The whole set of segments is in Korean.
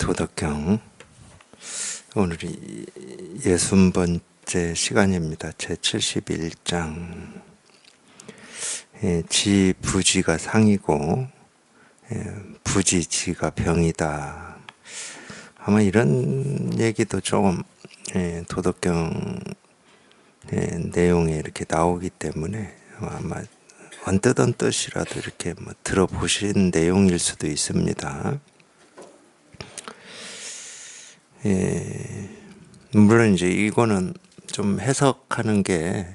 도덕경 오늘이 60번째 시간입니다. 제71장 지부지가 상이고 부지지가 병이다. 아마 이런 얘기도 조금 도덕경 내용에 이렇게 나오기 때문에 아마 언뜻이라도 이렇게 들어보신 내용일 수도 있습니다. 물론 이제 이거는 좀 해석하는 게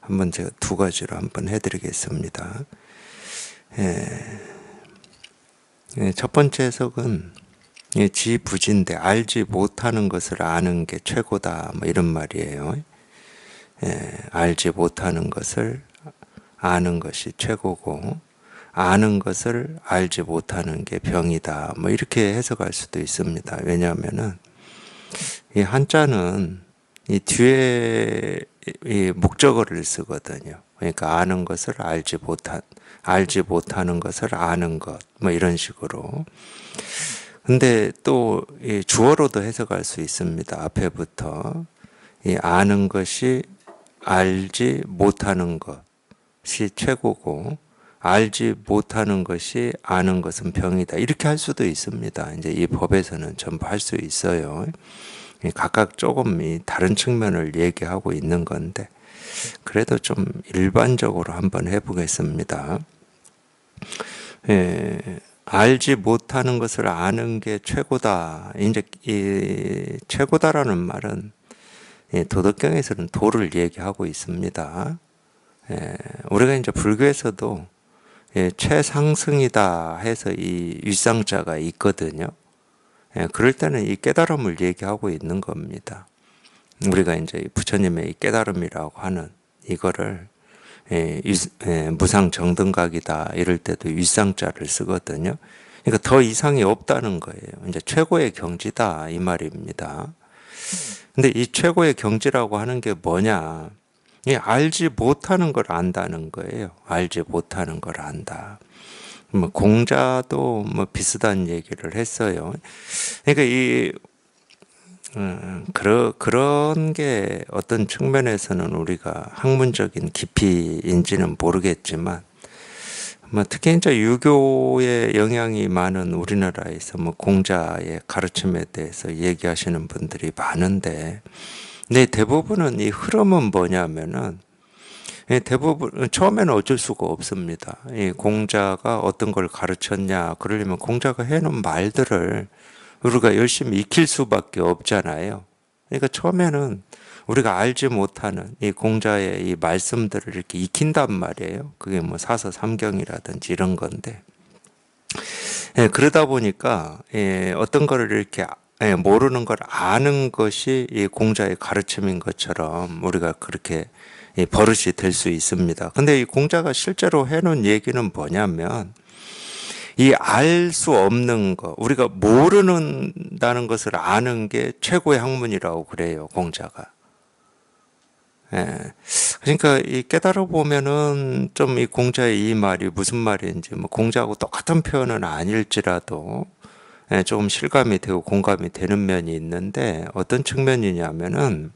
한번 제가 두 가지로 한번 해드리겠습니다. 첫 번째 해석은 지부지인데 알지 못하는 것을 아는 게 최고다, 뭐 이런 말이에요. 알지 못하는 것을 아는 것이 최고고 아는 것을 알지 못하는 게 병이다, 뭐 이렇게 해석할 수도 있습니다. 왜냐하면은 이 한자는 이 뒤에 이 목적어를 쓰거든요. 그러니까 아는 것을 알지 못하는 것을 아는 것, 뭐 이런 식으로. 근데 또 이 주어로도 해석할 수 있습니다. 앞에부터 이 아는 것이 알지 못하는 것이 최고고 알지 못하는 것이 아는 것은 병이다, 이렇게 할 수도 있습니다. 이제 이 법에서는 전부 할 수 있어요. 각각 조금 다른 측면을 얘기하고 있는 건데 그래도 좀 일반적으로 한번 해보겠습니다. 알지 못하는 것을 아는 게 최고다. 이제 이 최고다라는 말은 도덕경에서는 도를 얘기하고 있습니다. 우리가 이제 불교에서도 최상승이다 해서 이 윗상자가 있거든요. 그럴 때는 이 깨달음을 얘기하고 있는 겁니다. 우리가 이제 부처님의 이 깨달음이라고 하는 이거를 무상정등각이다 이럴 때도 윗상자를 쓰거든요. 그러니까 더 이상이 없다는 거예요. 이제 최고의 경지다 이 말입니다. 근데 이 최고의 경지라고 하는 게 뭐냐? 알지 못하는 걸 안다는 거예요. 알지 못하는 걸 안다. 뭐 공자도 뭐 비슷한 얘기를 했어요. 그러니까 그런 게 어떤 측면에서는 우리가 학문적인 깊이인지는 모르겠지만, 뭐 특히 이제 유교의 영향이 많은 우리나라에서 뭐 공자의 가르침에 대해서 얘기하시는 분들이 많은데, 근데 대부분은 이 흐름은 뭐냐면은 대부분 처음에는 어쩔 수가 없습니다. 이 공자가 어떤 걸 가르쳤냐, 그러려면 공자가 해놓은 말들을 우리가 열심히 익힐 수밖에 없잖아요. 그러니까 처음에는 우리가 알지 못하는 이 공자의 이 말씀들을 이렇게 익힌단 말이에요. 그게 뭐 사서삼경이라든지 이런 건데, 그러다 보니까 어떤 거를 이렇게 모르는 걸 아는 것이 이 공자의 가르침인 것처럼 우리가 그렇게 버릇이 될 수 있습니다. 근데 이 공자가 실제로 해놓은 얘기는 뭐냐면, 이 알 수 없는 거, 우리가 모르는다는 것을 아는 게 최고의 학문이라고 그래요, 공자가. 그러니까 이 깨달아 보면은 좀 이 공자의 이 말이 무슨 말인지, 뭐 공자하고 똑같은 표현은 아닐지라도 조금 실감이 되고 공감이 되는 면이 있는데, 어떤 측면이냐면은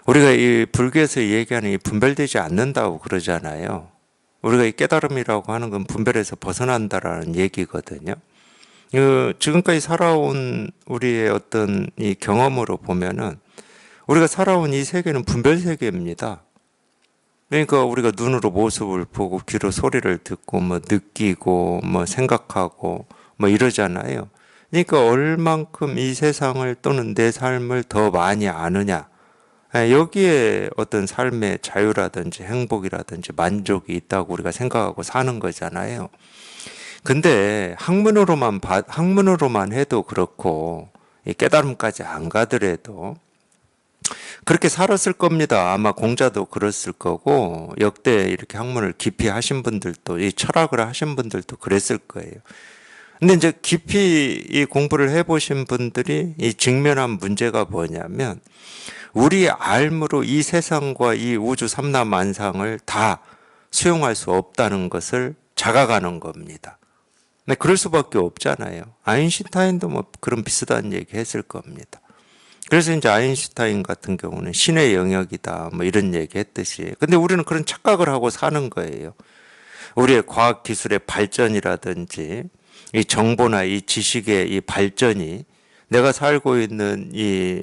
우리가 이 불교에서 얘기하는 이 분별되지 않는다고 그러잖아요. 우리가 이 깨달음이라고 하는 건 분별에서 벗어난다라는 얘기거든요. 지금까지 살아온 우리의 어떤 이 경험으로 보면은 우리가 살아온 이 세계는 분별 세계입니다. 그러니까 우리가 눈으로 모습을 보고 귀로 소리를 듣고 뭐 느끼고 뭐 생각하고 뭐 이러잖아요. 그러니까 얼만큼 이 세상을 또는 내 삶을 더 많이 아느냐, 여기에 어떤 삶의 자유라든지 행복이라든지 만족이 있다고 우리가 생각하고 사는 거잖아요. 근데 학문으로만 해도 그렇고 깨달음까지 안 가더라도 그렇게 살았을 겁니다. 아마 공자도 그랬을 거고, 역대 이렇게 학문을 깊이 하신 분들도, 이 철학을 하신 분들도 그랬을 거예요. 근데 이제 깊이 이 공부를 해보신 분들이 이 직면한 문제가 뭐냐면, 우리의 알므로 이 세상과 이 우주 삼라만상을 다 수용할 수 없다는 것을 자각하는 겁니다. 네, 그럴 수밖에 없잖아요. 아인슈타인도 뭐 그런 비슷한 얘기 했을 겁니다. 그래서 이제 아인슈타인 같은 경우는 신의 영역이다, 뭐 이런 얘기 했듯이. 근데 우리는 그런 착각을 하고 사는 거예요. 우리의 과학 기술의 발전이라든지 이 정보나 이 지식의 이 발전이 내가 살고 있는 이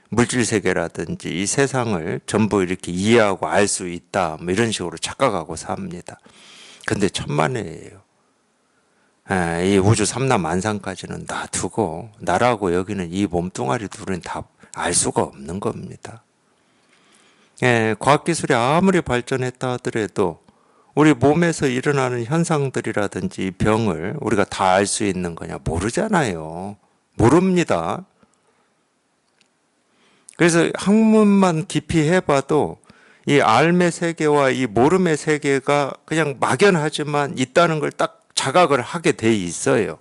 물질 세계라든지 이 세상을 전부 이렇게 이해하고 알 수 있다, 뭐 이런 식으로 착각하고 삽니다. 근데 천만에예요. 이 우주 삼라만상까지는 놔두고 나라고 여기는 이 몸뚱아리 둘은 다 알 수가 없는 겁니다. 과학기술이 아무리 발전했다 하더라도 우리 몸에서 일어나는 현상들이라든지 병을 우리가 다 알 수 있는 거냐? 모르잖아요. 모릅니다. 그래서 학문만 깊이 해봐도 이 알의 세계와 이 모름의 세계가 그냥 막연하지만 있다는 걸 딱 자각을 하게 돼 있어요.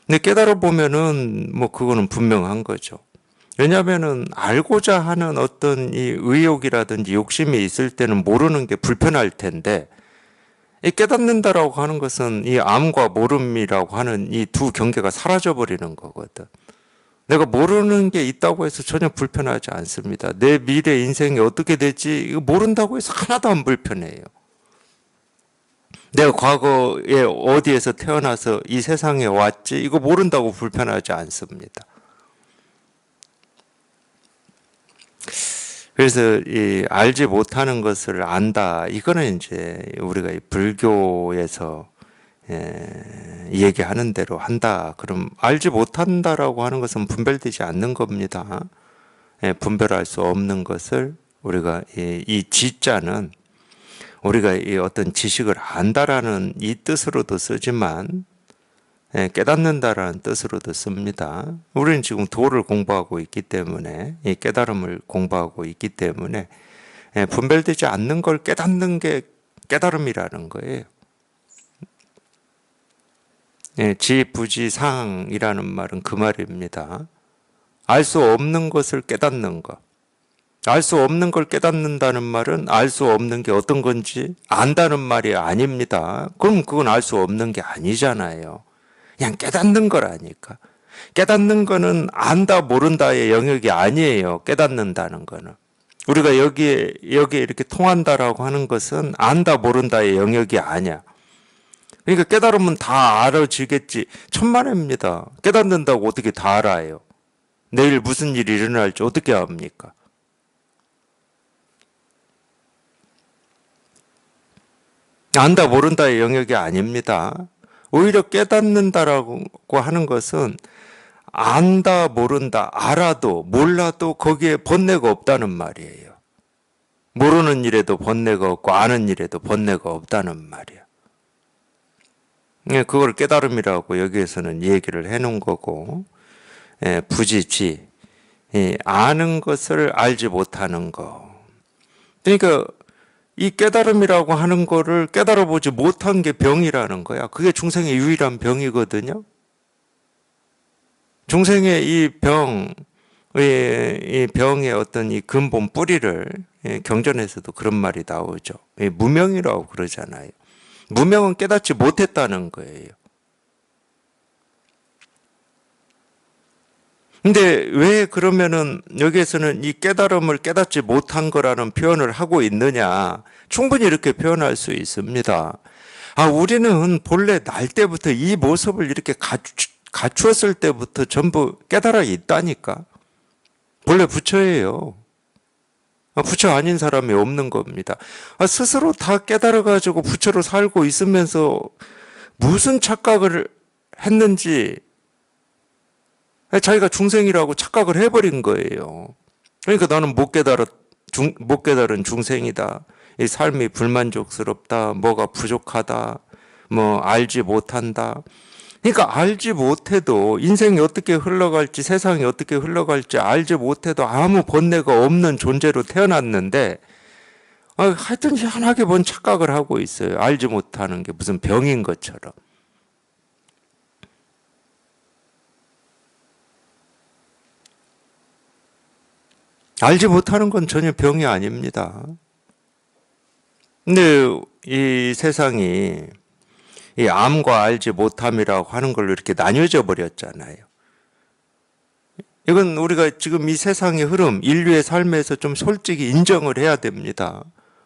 근데 깨달아 보면은 뭐 그거는 분명한 거죠. 왜냐하면은 알고자 하는 어떤 이 의욕이라든지 욕심이 있을 때는 모르는 게 불편할 텐데, 이 깨닫는다라고 하는 것은 이 암과 모름이라고 하는 이 두 경계가 사라져 버리는 거거든. 내가 모르는 게 있다고 해서 전혀 불편하지 않습니다. 내 미래 인생이 어떻게 될지 이거 모른다고 해서 하나도 안 불편해요. 내가 과거에 어디에서 태어나서 이 세상에 왔지 이거 모른다고 불편하지 않습니다. 그래서 이 알지 못하는 것을 안다. 이거는 이제 우리가 이 불교에서 얘기하는 대로 한다. 그럼 알지 못한다라고 하는 것은 분별되지 않는 겁니다. 분별할 수 없는 것을 우리가 이 지자는 우리가 이 어떤 지식을 안다라는 이 뜻으로도 쓰지만 깨닫는다라는 뜻으로도 씁니다. 우리는 지금 도를 공부하고 있기 때문에 이 깨달음을 공부하고 있기 때문에 분별되지 않는 걸 깨닫는 게 깨달음이라는 거예요. 지부지상이라는 말은 그 말입니다. 알 수 없는 것을 깨닫는 것. 알 수 없는 걸 깨닫는다는 말은 알 수 없는 게 어떤 건지 안다는 말이 아닙니다. 그럼 그건 알 수 없는 게 아니잖아요. 그냥 깨닫는 거라니까. 깨닫는 거는 안다 모른다의 영역이 아니에요. 깨닫는다는 거는. 우리가 여기에 이렇게 통한다라고 하는 것은 안다 모른다의 영역이 아니야. 그러니까 깨달으면 다 알아지겠지. 천만에입니다. 깨닫는다고 어떻게 다 알아요? 내일 무슨 일이 일어날지 어떻게 압니까? 안다 모른다의 영역이 아닙니다. 오히려 깨닫는다라고 하는 것은 안다 모른다 알아도 몰라도 거기에 번뇌가 없다는 말이에요. 모르는 일에도 번뇌가 없고 아는 일에도 번뇌가 없다는 말이야. 그걸 깨달음이라고 여기에서는 얘기를 해놓은 거고, 부지지 아는 것을 알지 못하는 거. 그러니까 이 깨달음이라고 하는 거를 깨달아보지 못한 게 병이라는 거야. 그게 중생의 유일한 병이거든요. 중생의 이 병의 어떤 이 근본 뿌리를 경전에서도 그런 말이 나오죠. 무명이라고 그러잖아요. 무명은 깨닫지 못했다는 거예요. 근데 왜 그러면은 여기에서는 이 깨달음을 깨닫지 못한 거라는 표현을 하고 있느냐? 충분히 이렇게 표현할 수 있습니다. 우리는 본래 날 때부터 이 모습을 이렇게 갖추었을 때부터 전부 깨달아 있다니까. 본래 부처예요. 부처 아닌 사람이 없는 겁니다. 스스로 다 깨달아가지고 부처로 살고 있으면서 무슨 착각을 했는지 자기가 중생이라고 착각을 해버린 거예요. 그러니까 나는 못 깨달은 중생이다. 이 삶이 불만족스럽다. 뭐가 부족하다. 뭐 알지 못한다. 그러니까 알지 못해도 인생이 어떻게 흘러갈지 세상이 어떻게 흘러갈지 알지 못해도 아무 번뇌가 없는 존재로 태어났는데 하여튼 희한하게 뭔 착각을 하고 있어요. 알지 못하는 게 무슨 병인 것처럼. 알지 못하는 건 전혀 병이 아닙니다. 근데 이 세상이 이 암과 알지 못함이라고 하는 걸로 이렇게 나뉘어져 버렸잖아요. 이건 우리가 지금 이 세상의 흐름, 인류의 삶에서 좀 솔직히 인정을 해야 됩니다.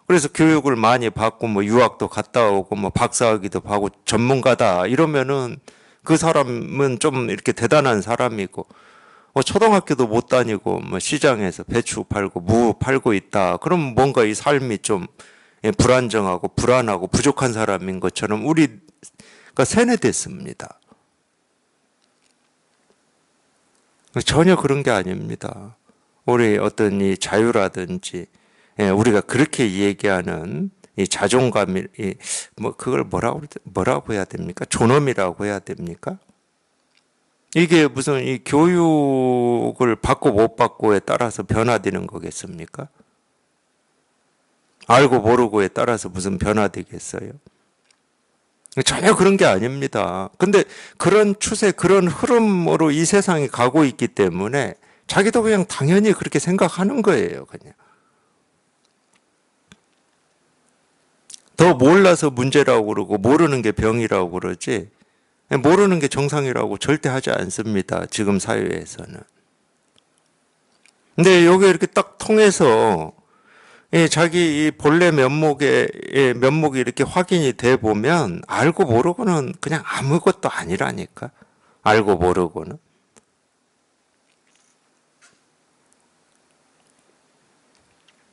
그래서 교육을 많이 받고 뭐 유학도 갔다 오고 뭐 박사학위도 받고 전문가다 이러면은 그 사람은 좀 이렇게 대단한 사람이고, 뭐 초등학교도 못 다니고 뭐 시장에서 배추 팔고 무 팔고 있다. 그럼 뭔가 이 삶이 좀 불안정하고 불안하고 부족한 사람인 것처럼 우리가 세뇌됐습니다. 전혀 그런 게 아닙니다. 우리 어떤 이 자유라든지, 우리가 그렇게 얘기하는 이 자존감이, 뭐 그걸 뭐라고 해야 됩니까? 존엄이라고 해야 됩니까? 이게 무슨 이 교육을 받고 못 받고에 따라서 변화되는 거겠습니까? 알고 모르고에 따라서 무슨 변화되겠어요? 전혀 그런 게 아닙니다. 근데 그런 추세, 그런 흐름으로 이 세상이 가고 있기 때문에 자기도 그냥 당연히 그렇게 생각하는 거예요, 그냥. 더 몰라서 문제라고 그러고 모르는 게 병이라고 그러지, 모르는 게 정상이라고 절대 하지 않습니다, 지금 사회에서는. 근데 여기 이렇게 딱 통해서 자기 이 본래 면목이 이렇게 확인이 돼 보면 알고 모르고는 그냥 아무것도 아니라니까. 알고 모르고는.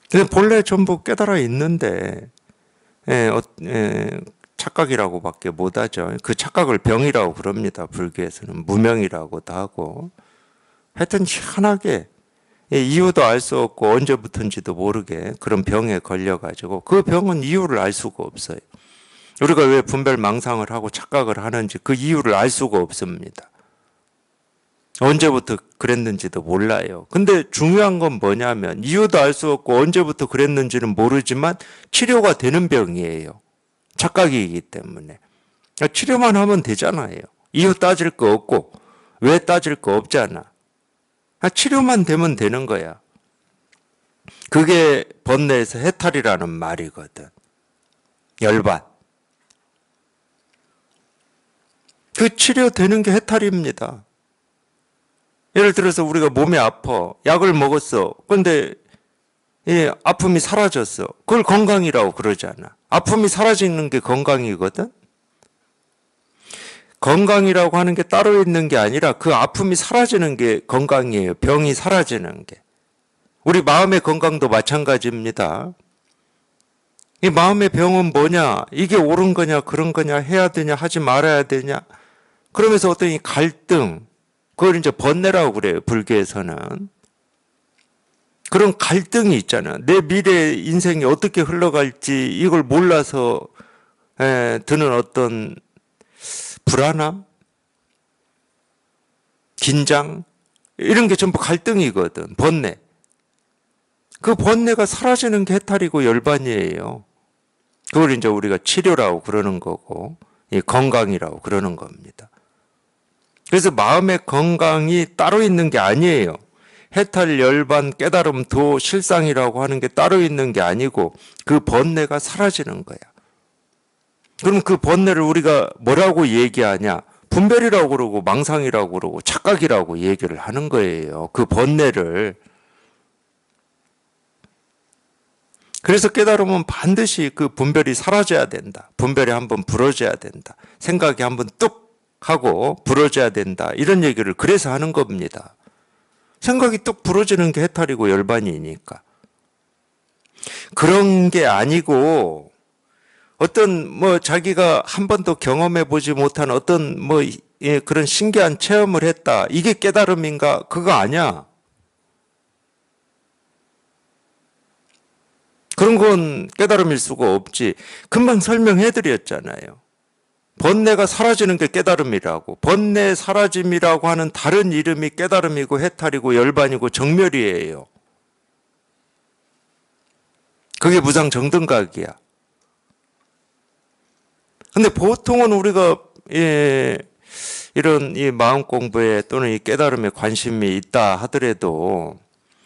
근데 본래 전부 깨달아 있는데 착각이라고밖에 못하죠. 그 착각을 병이라고 그럽니다. 불교에서는 무명이라고도 하고. 하여튼 희한하게 이유도 알 수 없고 언제부터인지도 모르게 그런 병에 걸려가지고, 그 병은 이유를 알 수가 없어요. 우리가 왜 분별망상을 하고 착각을 하는지 그 이유를 알 수가 없습니다. 언제부터 그랬는지도 몰라요. 근데 중요한 건 뭐냐면 이유도 알 수 없고 언제부터 그랬는지는 모르지만 치료가 되는 병이에요. 착각이기 때문에. 치료만 하면 되잖아요. 이유 따질 거 없고 왜 따질 거 없잖아. 치료만 되면 되는 거야. 그게 번뇌에서 해탈이라는 말이거든. 열반. 그 치료되는 게 해탈입니다. 예를 들어서 우리가 몸이 아파. 약을 먹었어. 근데 아픔이 사라졌어. 그걸 건강이라고 그러잖아. 아픔이 사라지는 게 건강이거든. 건강이라고 하는 게 따로 있는 게 아니라 그 아픔이 사라지는 게 건강이에요. 병이 사라지는 게. 우리 마음의 건강도 마찬가지입니다. 이 마음의 병은 뭐냐? 이게 옳은 거냐, 그런 거냐, 해야 되냐, 하지 말아야 되냐. 그러면서 어떤 이 갈등, 그걸 이제 번뇌라고 그래요, 불교에서는. 그런 갈등이 있잖아. 내 미래 인생이 어떻게 흘러갈지 이걸 몰라서 드는 어떤 불안함, 긴장, 이런 게 전부 갈등이거든, 번뇌. 그 번뇌가 사라지는 게 해탈이고 열반이에요. 그걸 이제 우리가 치료라고 그러는 거고, 건강이라고 그러는 겁니다. 그래서 마음의 건강이 따로 있는 게 아니에요. 해탈, 열반, 깨달음, 도, 실상이라고 하는 게 따로 있는 게 아니고 그 번뇌가 사라지는 거야. 그럼 그 번뇌를 우리가 뭐라고 얘기하냐? 분별이라고 그러고 망상이라고 그러고 착각이라고 얘기를 하는 거예요. 그 번뇌를. 그래서 깨달으면 반드시 그 분별이 사라져야 된다. 분별이 한번 부러져야 된다. 생각이 한번 뚝 하고 부러져야 된다. 이런 얘기를 그래서 하는 겁니다. 생각이 뚝 부러지는 게 해탈이고 열반이니까. 그런 게 아니고 어떤 뭐 자기가 한 번도 경험해 보지 못한 어떤 뭐 그런 신기한 체험을 했다. 이게 깨달음인가? 그거 아니야. 그런 건 깨달음일 수가 없지. 금방 설명해 드렸잖아요. 번뇌가 사라지는 게 깨달음이라고. 번뇌 사라짐이라고 하는 다른 이름이 깨달음이고 해탈이고 열반이고 정멸이에요. 그게 무상정등각이야. 근데 보통은 우리가 이런 이 마음 공부에 또는 이 깨달음에 관심이 있다 하더라도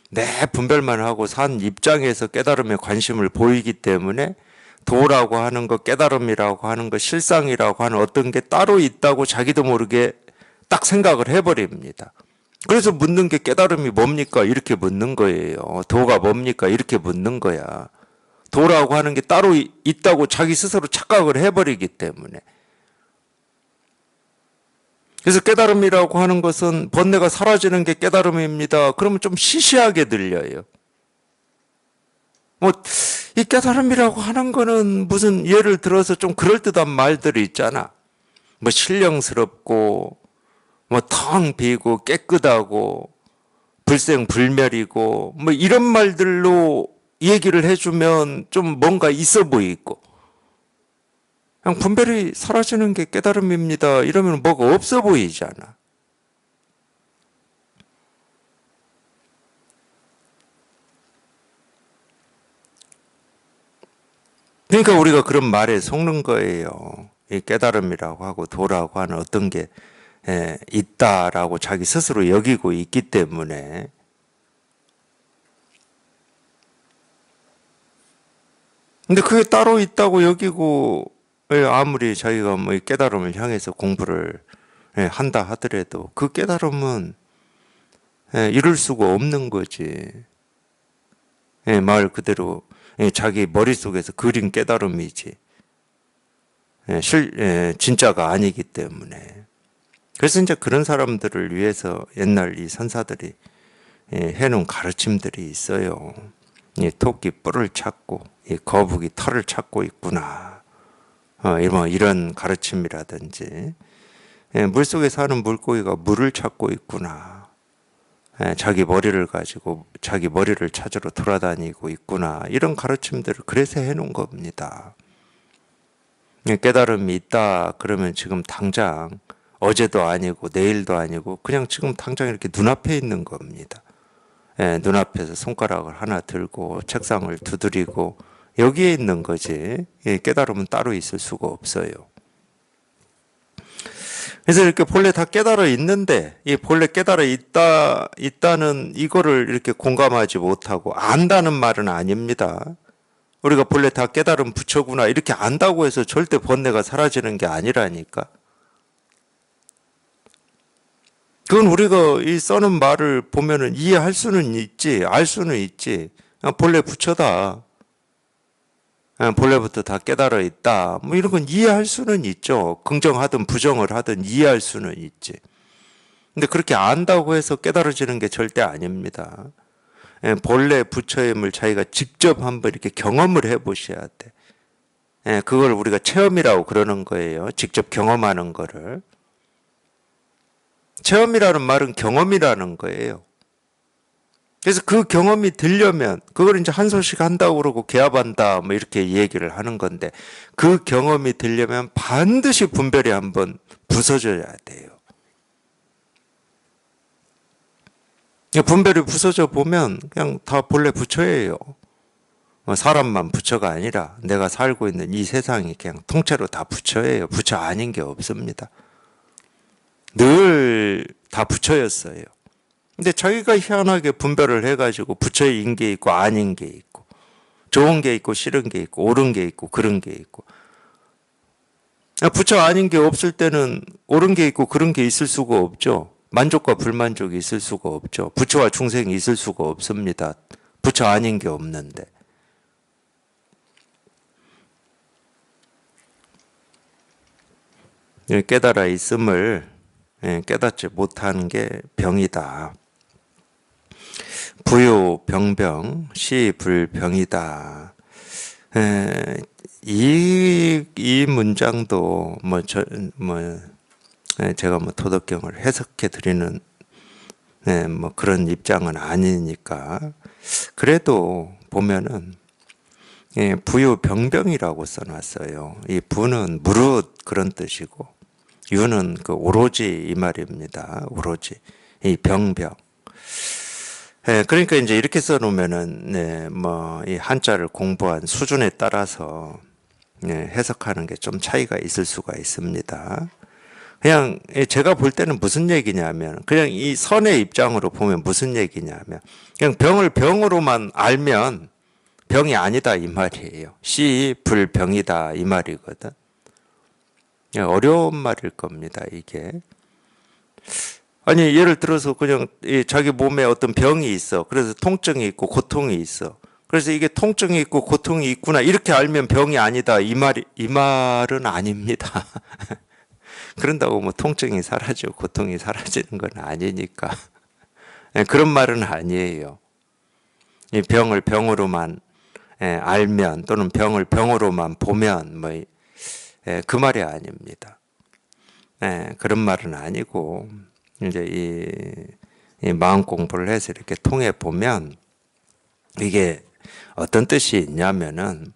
내 분별만 하고 산 입장에서 깨달음에 관심을 보이기 때문에 도라고 하는 거, 깨달음이라고 하는 거, 실상이라고 하는 어떤 게 따로 있다고 자기도 모르게 딱 생각을 해버립니다. 그래서 묻는 게 깨달음이 뭡니까? 이렇게 묻는 거예요. 도가 뭡니까? 이렇게 묻는 거야. 도라고 하는 게 따로 있다고 자기 스스로 착각을 해버리기 때문에. 그래서 깨달음이라고 하는 것은 번뇌가 사라지는 게 깨달음입니다. 그러면 좀 시시하게 들려요. 이 깨달음이라고 하는 거는 무슨 예를 들어서 좀 그럴듯한 말들이 있잖아. 신령스럽고, 텅 비고, 깨끗하고, 불생불멸이고, 이런 말들로 얘기를 해주면 좀 뭔가 있어 보이고, 그냥 분별이 사라지는 게 깨달음입니다. 이러면 뭐가 없어 보이잖아. 그러니까 우리가 그런 말에 속는 거예요. 이 깨달음이라고 하고 도라고 하는 어떤 게 있다라고 자기 스스로 여기고 있기 때문에. 근데 그게 따로 있다고 여기고 아무리 자기가 이 깨달음을 향해서 공부를 한다 하더라도 그 깨달음은 이룰 수가 없는 거지. 말 그대로 자기 머릿속에서 그린 깨달음이지. 진짜가 아니기 때문에. 그래서 이제 그런 사람들을 위해서 옛날 이 선사들이 해놓은 가르침들이 있어요. 이 토끼 뿔을 찾고 이 거북이 털을 찾고 있구나. 이런 가르침이라든지 물속에 사는 물고기가 물을 찾고 있구나. 자기 머리를 가지고 자기 머리를 찾으러 돌아다니고 있구나. 이런 가르침들을 그래서 해놓은 겁니다. 깨달음이 있다 그러면 지금 당장 어제도 아니고 내일도 아니고 그냥 지금 당장 이렇게 눈앞에 있는 겁니다. 눈앞에서 손가락을 하나 들고 책상을 두드리고 여기에 있는 거지. 깨달음은 따로 있을 수가 없어요. 그래서 이렇게 본래 다 깨달아 있는데 이 본래 깨달아 있다는 이거를 이렇게 공감하지 못하고 안다는 말은 아닙니다. 우리가 본래 다 깨달은 부처구나 이렇게 안다고 해서 절대 번뇌가 사라지는 게 아니라니까. 그건 우리가 이 써는 말을 보면은 이해할 수는 있지, 알 수는 있지. 본래 부처다. 본래부터 다 깨달아 있다. 이런 건 이해할 수는 있죠. 긍정하든 부정을 하든 이해할 수는 있지. 근데 그렇게 안다고 해서 깨달아지는 게 절대 아닙니다. 본래 부처임을 자기가 직접 한번 이렇게 경험을 해 보셔야 돼. 그걸 우리가 체험이라고 그러는 거예요. 직접 경험하는 거를. 체험이라는 말은 경험이라는 거예요. 그래서 그 경험이 들려면 그걸 이제 한 소식 한다고 그러고 개합한다 이렇게 얘기를 하는 건데 그 경험이 들려면 반드시 분별이 한번 부서져야 돼요. 분별이 부서져 보면 그냥 다 본래 부처예요. 사람만 부처가 아니라 내가 살고 있는 이 세상이 그냥 통째로 다 부처예요. 부처 아닌 게 없습니다. 늘 다 부처였어요. 근데 자기가 희한하게 분별을 해가지고 부처인 게 있고 아닌 게 있고 좋은 게 있고 싫은 게 있고 옳은 게 있고 그런 게 있고 부처 아닌 게 없을 때는 옳은 게 있고 그런 게 있을 수가 없죠. 만족과 불만족이 있을 수가 없죠. 부처와 중생이 있을 수가 없습니다. 부처 아닌 게 없는데. 깨달아 있음을 깨닫지 못하는 게 병이다. 부요병병 시불병이다. 이 문장도 제가 도덕경을 해석해 드리는 그런 입장은 아니니까 그래도 보면은 부요병병이라고 써놨어요. 이 부는 무릇 그런 뜻이고 유는 그 오로지 이 말입니다. 오로지 이 병병. 그러니까 이제 이렇게 써놓으면은 이 한자를 공부한 수준에 따라서 해석하는 게 좀 차이가 있을 수가 있습니다. 그냥 제가 볼 때는 무슨 얘기냐면 그냥 이 선의 입장으로 보면 무슨 얘기냐면 그냥 병을 병으로만 알면 병이 아니다 이 말이에요. 시 불병이다 이 말이거든. 어려운 말일 겁니다, 이게. 아니, 예를 들어서 그냥 자기 몸에 어떤 병이 있어. 그래서 통증이 있고 고통이 있어. 그래서 이게 통증이 있고 고통이 있구나. 이렇게 알면 병이 아니다. 이 말은 아닙니다. 그런다고 뭐 통증이 사라지고 고통이 사라지는 건 아니니까. 그런 말은 아니에요. 이 병을 병으로만 알면 또는 병을 병으로만 보면 뭐 그 말이 아닙니다. 그런 말은 아니고 이제 이 마음 공부를 해서 이렇게 통해 보면 이게 어떤 뜻이 있냐면은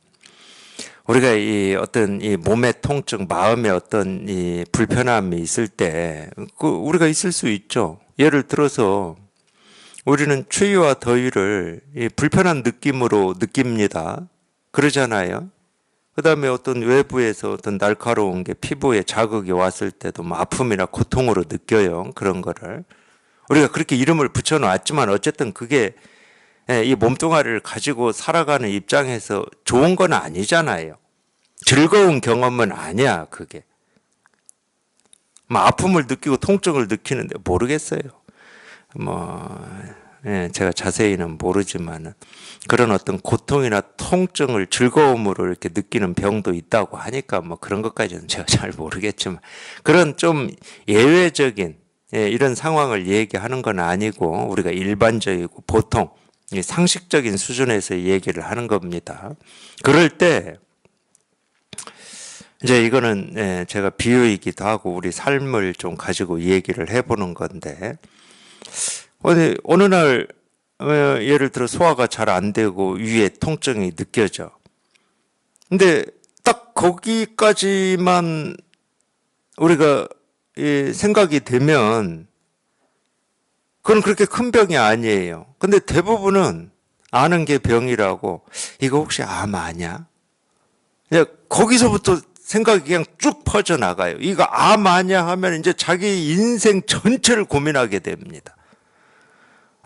우리가 이 어떤 이 몸의 통증, 마음의 어떤 이 불편함이 있을 때 우리가 있을 수 있죠. 예를 들어서 우리는 추위와 더위를 이 불편한 느낌으로 느낍니다. 그러잖아요. 그 다음에 어떤 외부에서 어떤 날카로운 게 피부에 자극이 왔을 때도 뭐 아픔이나 고통으로 느껴요. 그런 거를. 우리가 그렇게 이름을 붙여놨지만 어쨌든 그게 이 몸뚱아리를 가지고 살아가는 입장에서 좋은 건 아니잖아요. 즐거운 경험은 아니야, 그게. 뭐 아픔을 느끼고 통증을 느끼는데 모르겠어요. 제가 자세히는 모르지만은 그런 어떤 고통이나 통증을 즐거움으로 이렇게 느끼는 병도 있다고 하니까 뭐 그런 것까지는 제가 잘 모르겠지만 그런 좀 예외적인 이런 상황을 얘기하는 건 아니고 우리가 일반적이고 보통 상식적인 수준에서 얘기를 하는 겁니다. 그럴 때 이제 이거는 제가 비유이기도 하고 우리 삶을 좀 가지고 얘기를 해보는 건데 어느 날 예를 들어 소화가 잘 안 되고 위에 통증이 느껴져. 근데 딱 거기까지만 우리가 생각이 되면 그건 그렇게 큰 병이 아니에요. 근데 대부분은 아는 게 병이라고 이거 혹시 암 아니야? 그냥 거기서부터 생각이 그냥 쭉 퍼져나가요. 이거 암 아니야 하면 이제 자기 인생 전체를 고민하게 됩니다.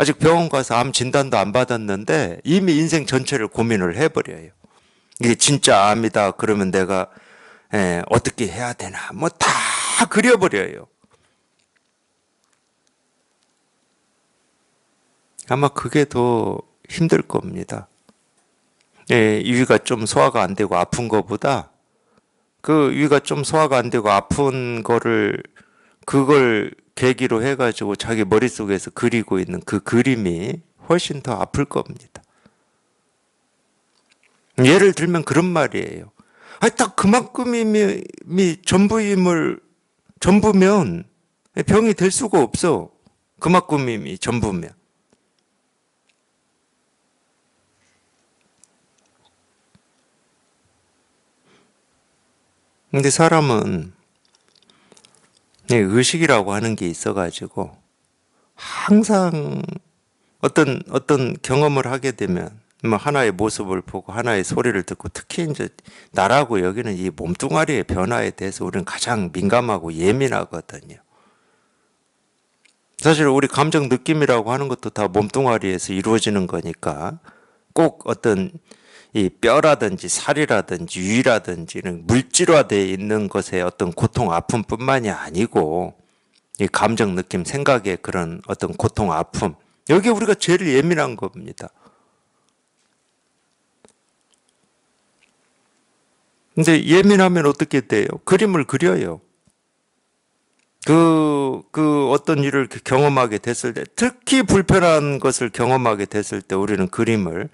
아직 병원 가서 암 진단도 안 받았는데 이미 인생 전체를 고민을 해버려요. 이게 진짜 암이다 그러면 내가 어떻게 해야 되나 뭐 다 그려버려요. 아마 그게 더 힘들 겁니다. 위가 좀 소화가 안 되고 아픈 거보다 그 위가 좀 소화가 안 되고 아픈 그걸 계기로 해가지고 자기 머릿속에서 그리고 있는 그 그림이 훨씬 더 아플 겁니다. 예를 들면 그런 말이에요. 딱 그만큼이 전부면 병이 될 수가 없어. 그만큼이 전부면. 근데 사람은 의식이라고 하는 게 있어가지고 항상 어떤 경험을 하게 되면 뭐 하나의 모습을 보고 하나의 소리를 듣고 특히 이제 나라고 여기는 이 몸뚱아리의 변화에 대해서 우리는 가장 민감하고 예민하거든요. 사실 우리 감정 느낌이라고 하는 것도 다 몸뚱아리에서 이루어지는 거니까 꼭 어떤 이 뼈라든지 살이라든지 위라든지 이런 물질화되어 있는 것에 어떤 고통, 아픔뿐만이 아니고 이 감정, 느낌, 생각의 그런 어떤 고통, 아픔 여기에 우리가 제일 예민한 겁니다. 근데 예민하면 어떻게 돼요? 그림을 그려요. 그 어떤 일을 경험하게 됐을 때, 특히 불편한 것을 경험하게 됐을 때 우리는 그림을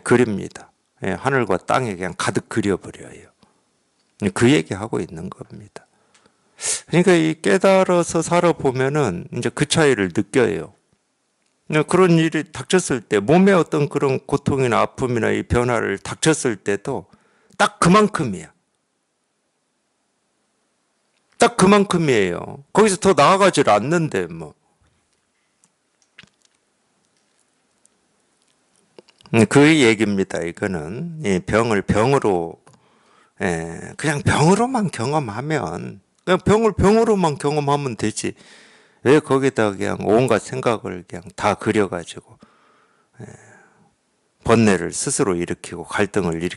그립니다. 하늘과 땅에 그냥 가득 그려버려요. 그 얘기하고 있는 겁니다. 그러니까 이 깨달아서 살아보면은 이제 그 차이를 느껴요. 그런 일이 닥쳤을 때, 몸에 어떤 그런 고통이나 아픔이나 이 변화를 닥쳤을 때도 딱 그만큼이야. 딱 그만큼이에요. 거기서 더 나아가질 않는데 뭐. 그 얘기입니다. 이거는 병을 병으로 그냥 병으로만 경험하면 그냥 병을 병으로만 경험하면 되지. 왜 거기다 그냥 온갖 생각을 그냥 다 그려가지고 번뇌를 스스로 일으키고 갈등을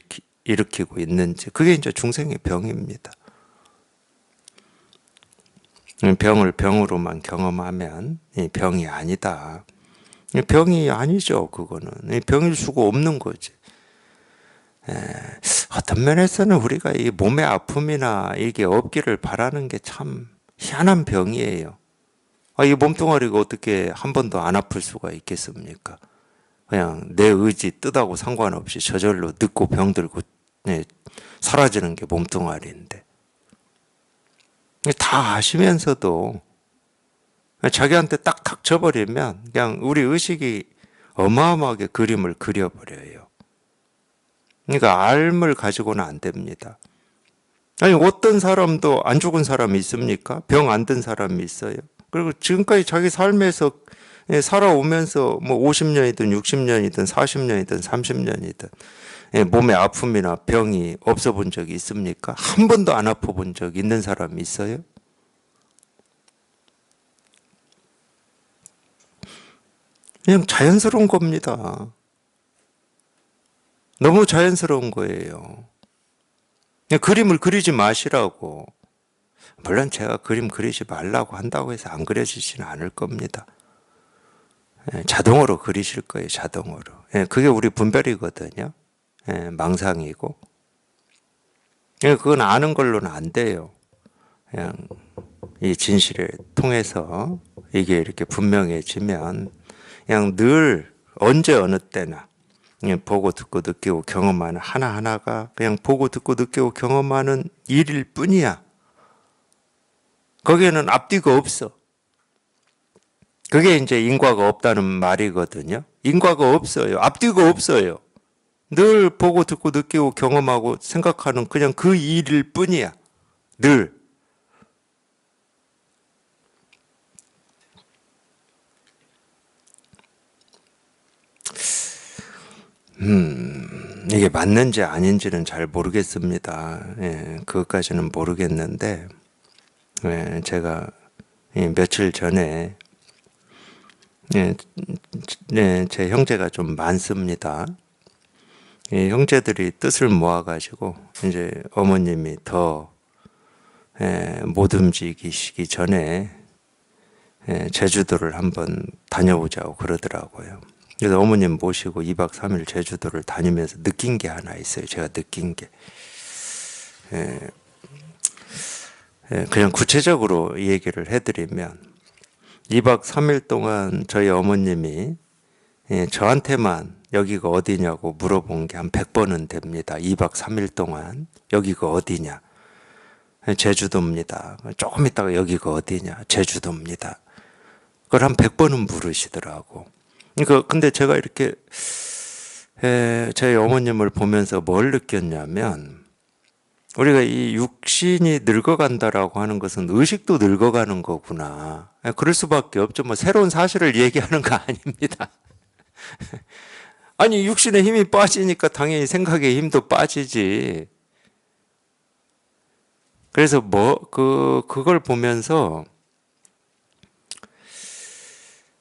일으키고 있는지, 그게 이제 중생의 병입니다. 병을 병으로만 경험하면 이 병이 아니다. 병이 아니죠. 그거는 병일 수가 없는 거지. 어떤 면에서는 우리가 이 몸의 아픔이나 이게 없기를 바라는 게 참 희한한 병이에요. 이 몸뚱아리가 어떻게 한 번도 안 아플 수가 있겠습니까? 그냥 내 의지 뜻하고 상관없이 저절로 늙고 병들고 사라지는 게 몸뚱아리인데, 다 아시면서도 자기한테 딱 닥쳐버리면 그냥 우리 의식이 어마어마하게 그림을 그려버려요. 그러니까 알을 가지고는 안 됩니다. 아니, 어떤 사람도 안 죽은 사람이 있습니까? 병 안 든 사람이 있어요. 그리고 지금까지 자기 삶에서 살아오면서 뭐 50년이든 60년이든 40년이든 30년이든 몸에 아픔이나 병이 없어 본 적이 있습니까? 한 번도 안 아파 본 적 있는 사람이 있어요? 그냥 자연스러운 겁니다. 너무 자연스러운 거예요. 그냥 그림을 그리지 마시라고. 물론 제가 그림 그리지 말라고 한다고 해서 안 그려지지는 않을 겁니다. 자동으로 그리실 거예요, 자동으로. 그게 우리 분별이거든요. 망상이고. 그건 아는 걸로는 안 돼요. 그냥 이 진실을 통해서 이게 이렇게 분명해지면 그냥 늘 언제 어느 때나 그냥 보고 듣고 느끼고 경험하는 하나하나가 그냥 보고 듣고 느끼고 경험하는 일일 뿐이야. 거기에는 앞뒤가 없어. 그게 이제 인과가 없다는 말이거든요. 인과가 없어요. 앞뒤가 없어요. 늘 보고 듣고 느끼고 경험하고 생각하는 그냥 그 일일 뿐이야. 늘. 이게 맞는지 아닌지는 잘 모르겠습니다. 그것까지는 모르겠는데, 제가 며칠 전에 제 형제가 좀 많습니다. 형제들이 뜻을 모아가지고 이제 어머님이 더 못 움직이시기 전에 제주도를 한번 다녀오자고 그러더라고요. 그래서 어머님 모시고 2박 3일 제주도를 다니면서 느낀 게 하나 있어요. 제가 느낀 게. 그냥 구체적으로 얘기를 해드리면 2박 3일 동안 저희 어머님이 저한테만 여기가 어디냐고 물어본 게 한 100번은 됩니다. 2박 3일 동안 여기가 어디냐. 제주도입니다. 조금 있다가 여기가 어디냐. 제주도입니다. 그걸 한 100번은 물으시더라고. 근데 제가 이렇게 제 어머님을 보면서 뭘 느꼈냐면, 우리가 이 육신이 늙어간다라고 하는 것은 의식도 늙어가는 거구나. 그럴 수밖에 없죠. 뭐 새로운 사실을 얘기하는 거 아닙니다. 아니, 육신의 힘이 빠지니까 당연히 생각의 힘도 빠지지. 그래서 그걸 보면서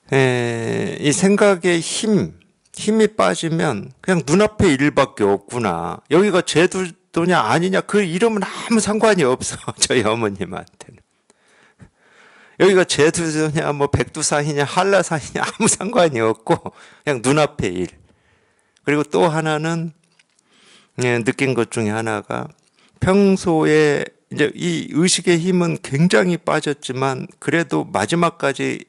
이 생각의 힘이 빠지면 그냥 눈앞에 일밖에 없구나. 여기가 제주도냐 아니냐 그 이름은 아무 상관이 없어. 저희 어머님한테는. 여기가 제주도냐 뭐 백두산이냐 한라산이냐 아무 상관이 없고 그냥 눈앞에 일. 그리고 또 하나는 느낀 것 중에 하나가, 평소에 이제 이 의식의 힘은 굉장히 빠졌지만 그래도 마지막까지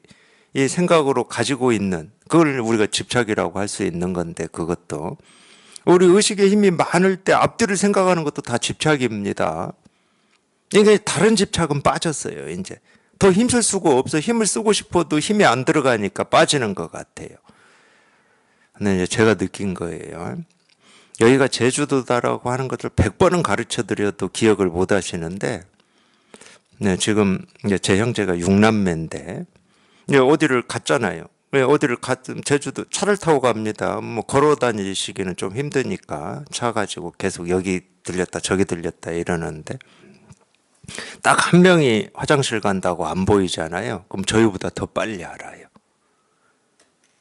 이 생각으로 가지고 있는, 그걸 우리가 집착이라고 할 수 있는 건데, 그것도 우리 의식의 힘이 많을 때 앞뒤를 생각하는 것도 다 집착입니다. 이게 다른 집착은 빠졌어요. 이제 더 힘쓸 수가 없어. 힘을 쓰고 싶어도 힘이 안 들어가니까 빠지는 것 같아요. 근데 이제 제가 느낀 거예요. 여기가 제주도다라고 하는 것을 100번은 가르쳐 드려도 기억을 못 하시는데, 지금 이제 제 형제가 6남매인데 어디를 갔잖아요. 어디를 제주도 차를 타고 갑니다. 뭐 걸어 다니시기는 좀 힘드니까 차 가지고 계속 여기 들렸다 저기 들렸다 이러는데, 딱 한 명이 화장실 간다고 안 보이잖아요. 그럼 저희보다 더 빨리 알아요.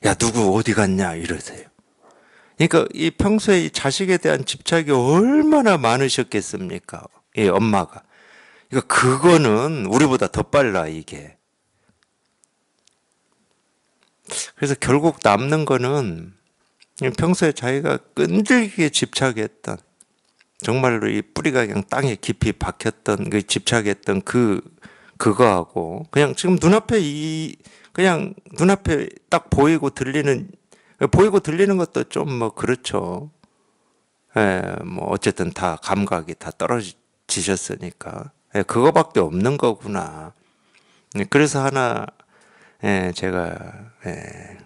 야, 누구 어디 갔냐 이러세요. 그러니까 이 평소에 이 자식에 대한 집착이 얼마나 많으셨겠습니까? 이 엄마가. 그러니까 그거는 우리보다 더 빨라, 이게. 그래서 결국 남는 거는 평소에 자기가 끈질기게 집착했던, 정말로 이 뿌리가 그냥 땅에 깊이 박혔던 그 집착했던 그거하고, 그냥 지금 눈앞에 그냥 눈앞에 딱 보이고 들리는 것도 좀 뭐 그렇죠. 예, 뭐 어쨌든 다 감각이 다 떨어지셨으니까. 예, 그거밖에 없는 거구나. 그래서 하나, 예, 제가, 예,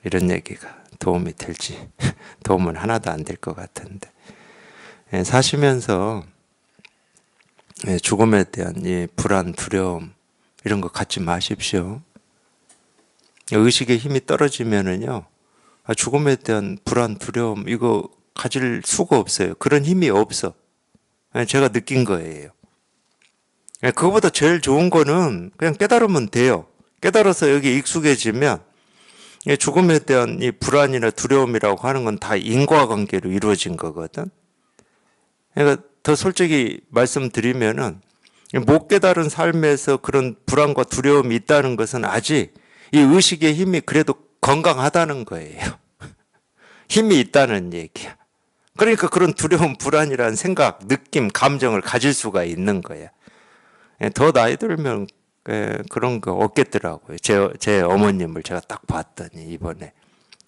이런 얘기가 도움이 될지, 도움은 하나도 안 될 것 같은데. 예, 사시면서, 예, 죽음에 대한 이 불안, 두려움, 이런 거 갖지 마십시오. 의식의 힘이 떨어지면은요, 죽음에 대한 불안, 두려움, 이거 가질 수가 없어요. 그런 힘이 없어. 예, 제가 느낀 거예요. 예, 그거보다 제일 좋은 거는 그냥 깨달으면 돼요. 깨달아서 여기 익숙해지면 죽음에 대한 이 불안이나 두려움이라고 하는 건 다 인과관계로 이루어진 거거든. 그러니까 더 솔직히 말씀드리면은 못 깨달은 삶에서 그런 불안과 두려움이 있다는 것은 아직 이 의식의 힘이 그래도 건강하다는 거예요. 힘이 있다는 얘기야. 그러니까 그런 두려움, 불안이라는 생각, 느낌, 감정을 가질 수가 있는 거야. 더 나이 들면 그런 거 없겠더라고요. 제 어머님을 제가 딱 봤더니 이번에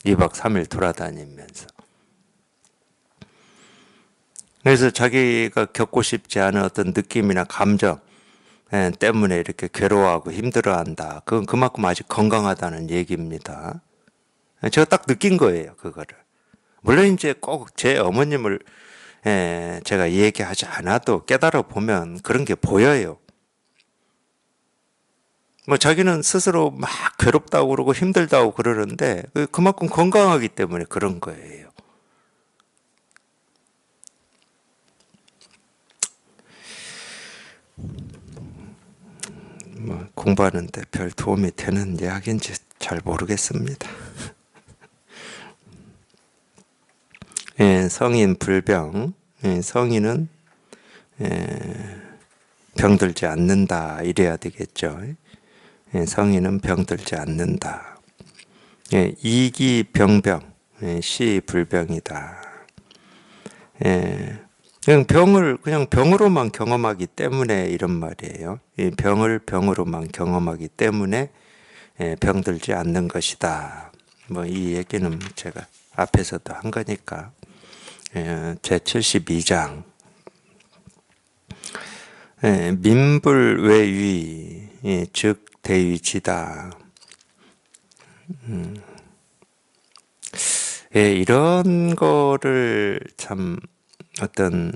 2박 3일 돌아다니면서. 그래서 자기가 겪고 싶지 않은 어떤 느낌이나 감정 때문에 이렇게 괴로워하고 힘들어한다. 그건 그만큼 아직 건강하다는 얘기입니다. 제가 딱 느낀 거예요, 그거를. 물론 이제 꼭 제 어머님을 제가 얘기하지 않아도 깨달아 보면 그런 게 보여요. 뭐 자기는 스스로 막 괴롭다고 그러고 힘들다고 그러는데 그만큼 건강하기 때문에 그런 거예요. 뭐 공부하는데 별 도움이 되는 이야기인지 잘 모르겠습니다. 예, 성인 불병. 예, 성인은 병들지 않는다 이래야 되겠죠. 예, 성인은 병들지 않는다. 예, 이기 병병, 예, 시 불병이다. 예, 그냥 병으로만 경험하기 때문에 이런 말이에요. 이 병을 병으로만 경험하기 때문에 병들지 않는 것이다. 뭐 이 얘기는 제가 앞에서도 한 거니까. 제 72장. 민불외위, 즉 대위지다. 이런 거를 참 어떤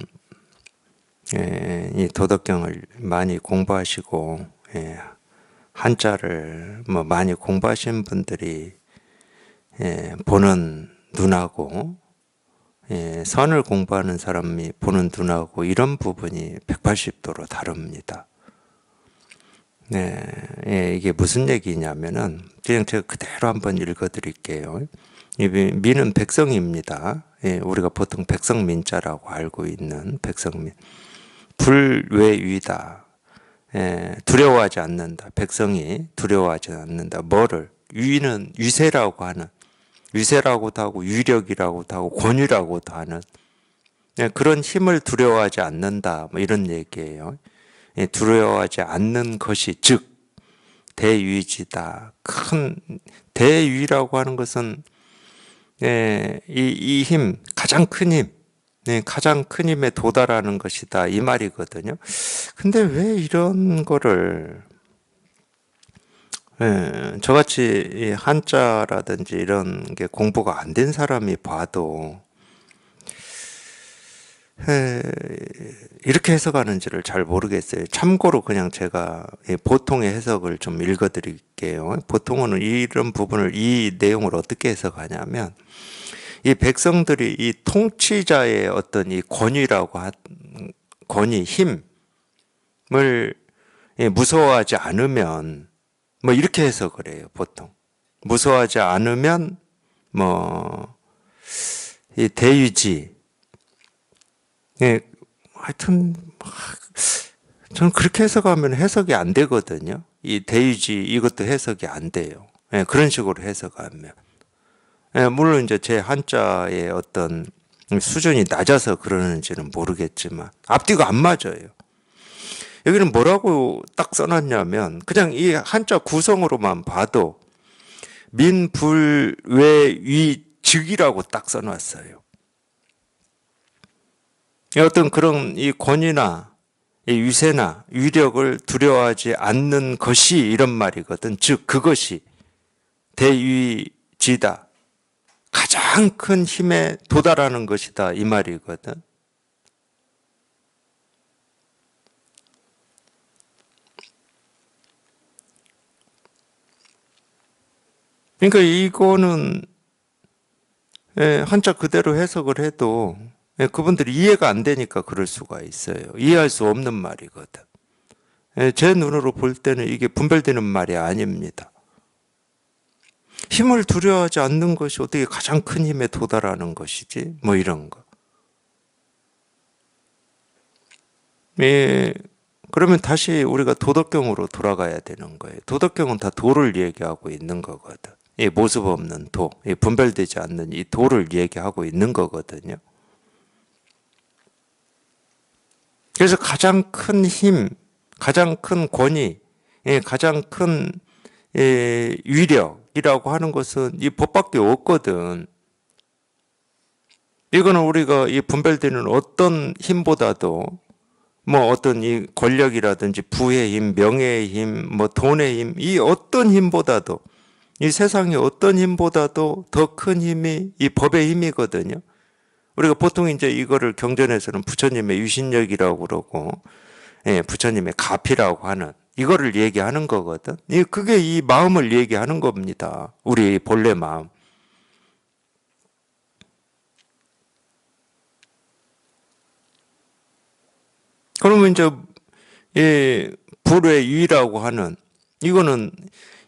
이 도덕경을 많이 공부하시고 한자를 뭐 많이 공부하신 분들이 보는 눈하고 선을 공부하는 사람이 보는 눈하고 이런 부분이 180도로 다릅니다. 이게 무슨 얘기냐면은 그냥 제가 그대로 한번 읽어드릴게요. 민은 백성입니다. 우리가 보통 백성민자라고 알고 있는 백성민. 불외위다. 두려워하지 않는다. 백성이 두려워하지 않는다. 뭐를? 위는 위세라고도 하고 위력이라고도 하고 권위라고도 하는 그런 힘을 두려워하지 않는다. 뭐 이런 얘기예요. 두려워하지 않는 것이 즉 대위지다. 큰 대위라고 하는 것은 이 힘, 가장 큰 힘, 가장 큰 힘에 도달하는 것이다 이 말이거든요. 근데 왜 이런 거를 저같이 한자라든지 이런 게 공부가 안 된 사람이 봐도 이렇게 해석하는지를 잘 모르겠어요. 참고로 그냥 제가 보통의 해석을 좀 읽어드릴게요. 보통은 이런 부분을 이 내용을 어떻게 해석하냐면 이 백성들이 이 통치자의 어떤 이 권위, 힘을 무서워하지 않으면 뭐 이렇게 해석을 해요. 보통 무서워하지 않으면 뭐 이 대유지. 예, 하여튼 저는 그렇게 해석하면 해석이 안 되거든요. 이 대유지 이것도 해석이 안 돼요. 예, 그런 식으로 해석하면. 예, 물론 이제 제 한자의 어떤 수준이 낮아서 그러는지는 모르겠지만 앞뒤가 안 맞아요. 여기는 뭐라고 딱 써놨냐면 그냥 이 한자 구성으로만 봐도 민불외위즉이라고 딱 써놨어요. 어떤 그런 이 권위나 이 위세나 위력을 두려워하지 않는 것이 이런 말이거든. 즉 그것이 대위지다. 가장 큰 힘에 도달하는 것이다. 이 말이거든. 그러니까 이거는 한자 그대로 해석을 해도 그분들이 이해가 안 되니까 그럴 수가 있어요. 이해할 수 없는 말이거든. 제 눈으로 볼 때는 이게 분별되는 말이 아닙니다. 힘을 두려워하지 않는 것이 어떻게 가장 큰 힘에 도달하는 것이지? 뭐 이런 거. 그러면 다시 우리가 도덕경으로 돌아가야 되는 거예요. 도덕경은 다 도를 얘기하고 있는 거거든. 이 모습 없는 도, 이 분별되지 않는 이 도를 얘기하고 있는 거거든요. 그래서 가장 큰 힘, 가장 큰 권위, 가장 큰 위력이라고 하는 것은 이 법밖에 없거든. 이거는 우리가 이 분별되는 어떤 힘보다도 뭐 어떤 이 권력이라든지 부의 힘, 명예의 힘, 뭐 돈의 힘, 이 어떤 힘보다도 이 세상의 어떤 힘보다도 더 큰 힘이 이 법의 힘이거든요. 우리가 보통 이제 이거를 경전에서는 부처님의 유신력이라고 그러고, 부처님의 가피라고 하는 이거를 얘기하는 거거든. 그게 이 마음을 얘기하는 겁니다. 우리의 본래 마음. 그러면 이제 불의 유의라고 하는 이거는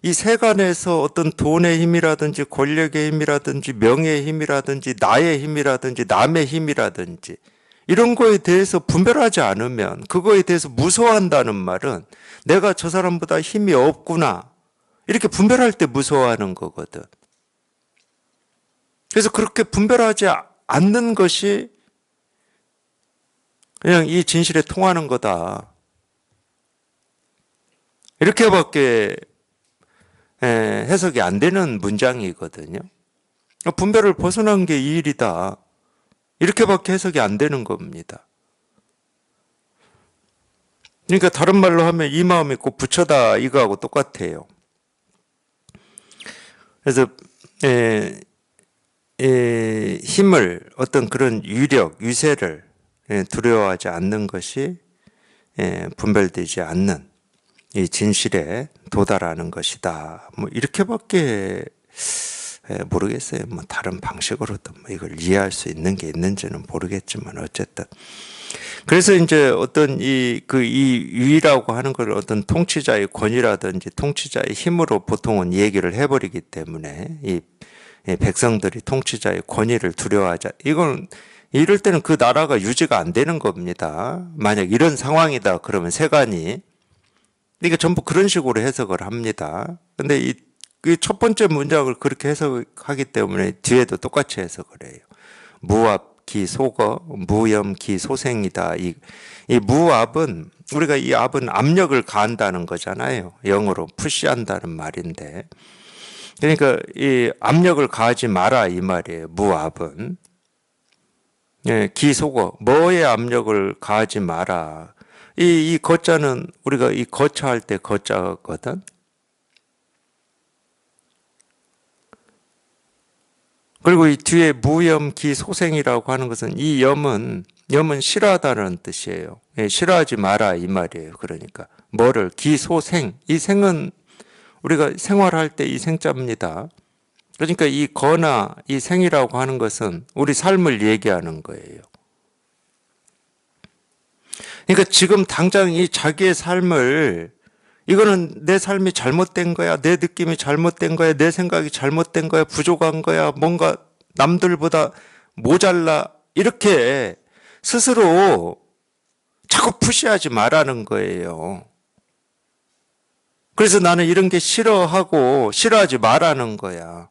이 세간에서 어떤 돈의 힘이라든지 권력의 힘이라든지 명예의 힘이라든지 나의 힘이라든지 남의 힘이라든지 이런 거에 대해서 분별하지 않으면 그거에 대해서 무서워한다는 말은 내가 저 사람보다 힘이 없구나 이렇게 분별할 때 무서워하는 거거든. 그래서 그렇게 분별하지 않는 것이 그냥 이 진실에 통하는 거다. 이렇게밖에 해석이 안 되는 문장이거든요. 분별을 벗어난 게 이 일이다. 이렇게밖에 해석이 안 되는 겁니다. 그러니까 다른 말로 하면 이 마음이 꼭 부처다 이거하고 똑같아요. 그래서 힘을 어떤 그런 위력, 위세를 두려워하지 않는 것이 분별되지 않는 이 진실에 도달하는 것이다. 뭐 이렇게밖에 모르겠어요. 뭐 다른 방식으로도 뭐 이걸 이해할 수 있는 게 있는지는 모르겠지만 어쨌든 그래서 이제 어떤 이 위라고 하는 걸 어떤 통치자의 권위라든지 통치자의 힘으로 보통은 얘기를 해버리기 때문에 이 백성들이 통치자의 권위를 두려워하자. 이건 이럴 때는 그 나라가 유지가 안 되는 겁니다. 만약 이런 상황이다 그러면 세간이 이게 전부 그런 식으로 해석을 합니다. 근데 이 첫 번째 문장을 그렇게 해석하기 때문에 뒤에도 똑같이 해석을 해요. 무압기 소거, 무염기 소생이다. 이 무압은 우리가 이 압은 압력을 가한다는 거잖아요. 영어로 푸시한다는 말인데. 그러니까 이 압력을 가하지 마라 이 말이에요. 무압은. 기소거, 뭐에 압력을 가하지 마라. 이 거자는 우리가 이 거처할 때 거자거든. 그리고 이 뒤에 무염기 소생이라고 하는 것은 이 염은 싫어하다는 뜻이에요. 싫어하지 마라 이 말이에요. 그러니까 뭐를 기소생 이 생은 우리가 생활할 때 이 생자입니다. 그러니까 이 거나 이 생이라고 하는 것은 우리 삶을 얘기하는 거예요. 그러니까 지금 당장 이 자기의 삶을 이거는 내 삶이 잘못된 거야, 내 느낌이 잘못된 거야, 내 생각이 잘못된 거야, 부족한 거야, 뭔가 남들보다 모자라 이렇게 스스로 자꾸 푸시하지 말라는 거예요. 그래서 나는 이런 게 싫어하고 싫어하지 말라는 거야.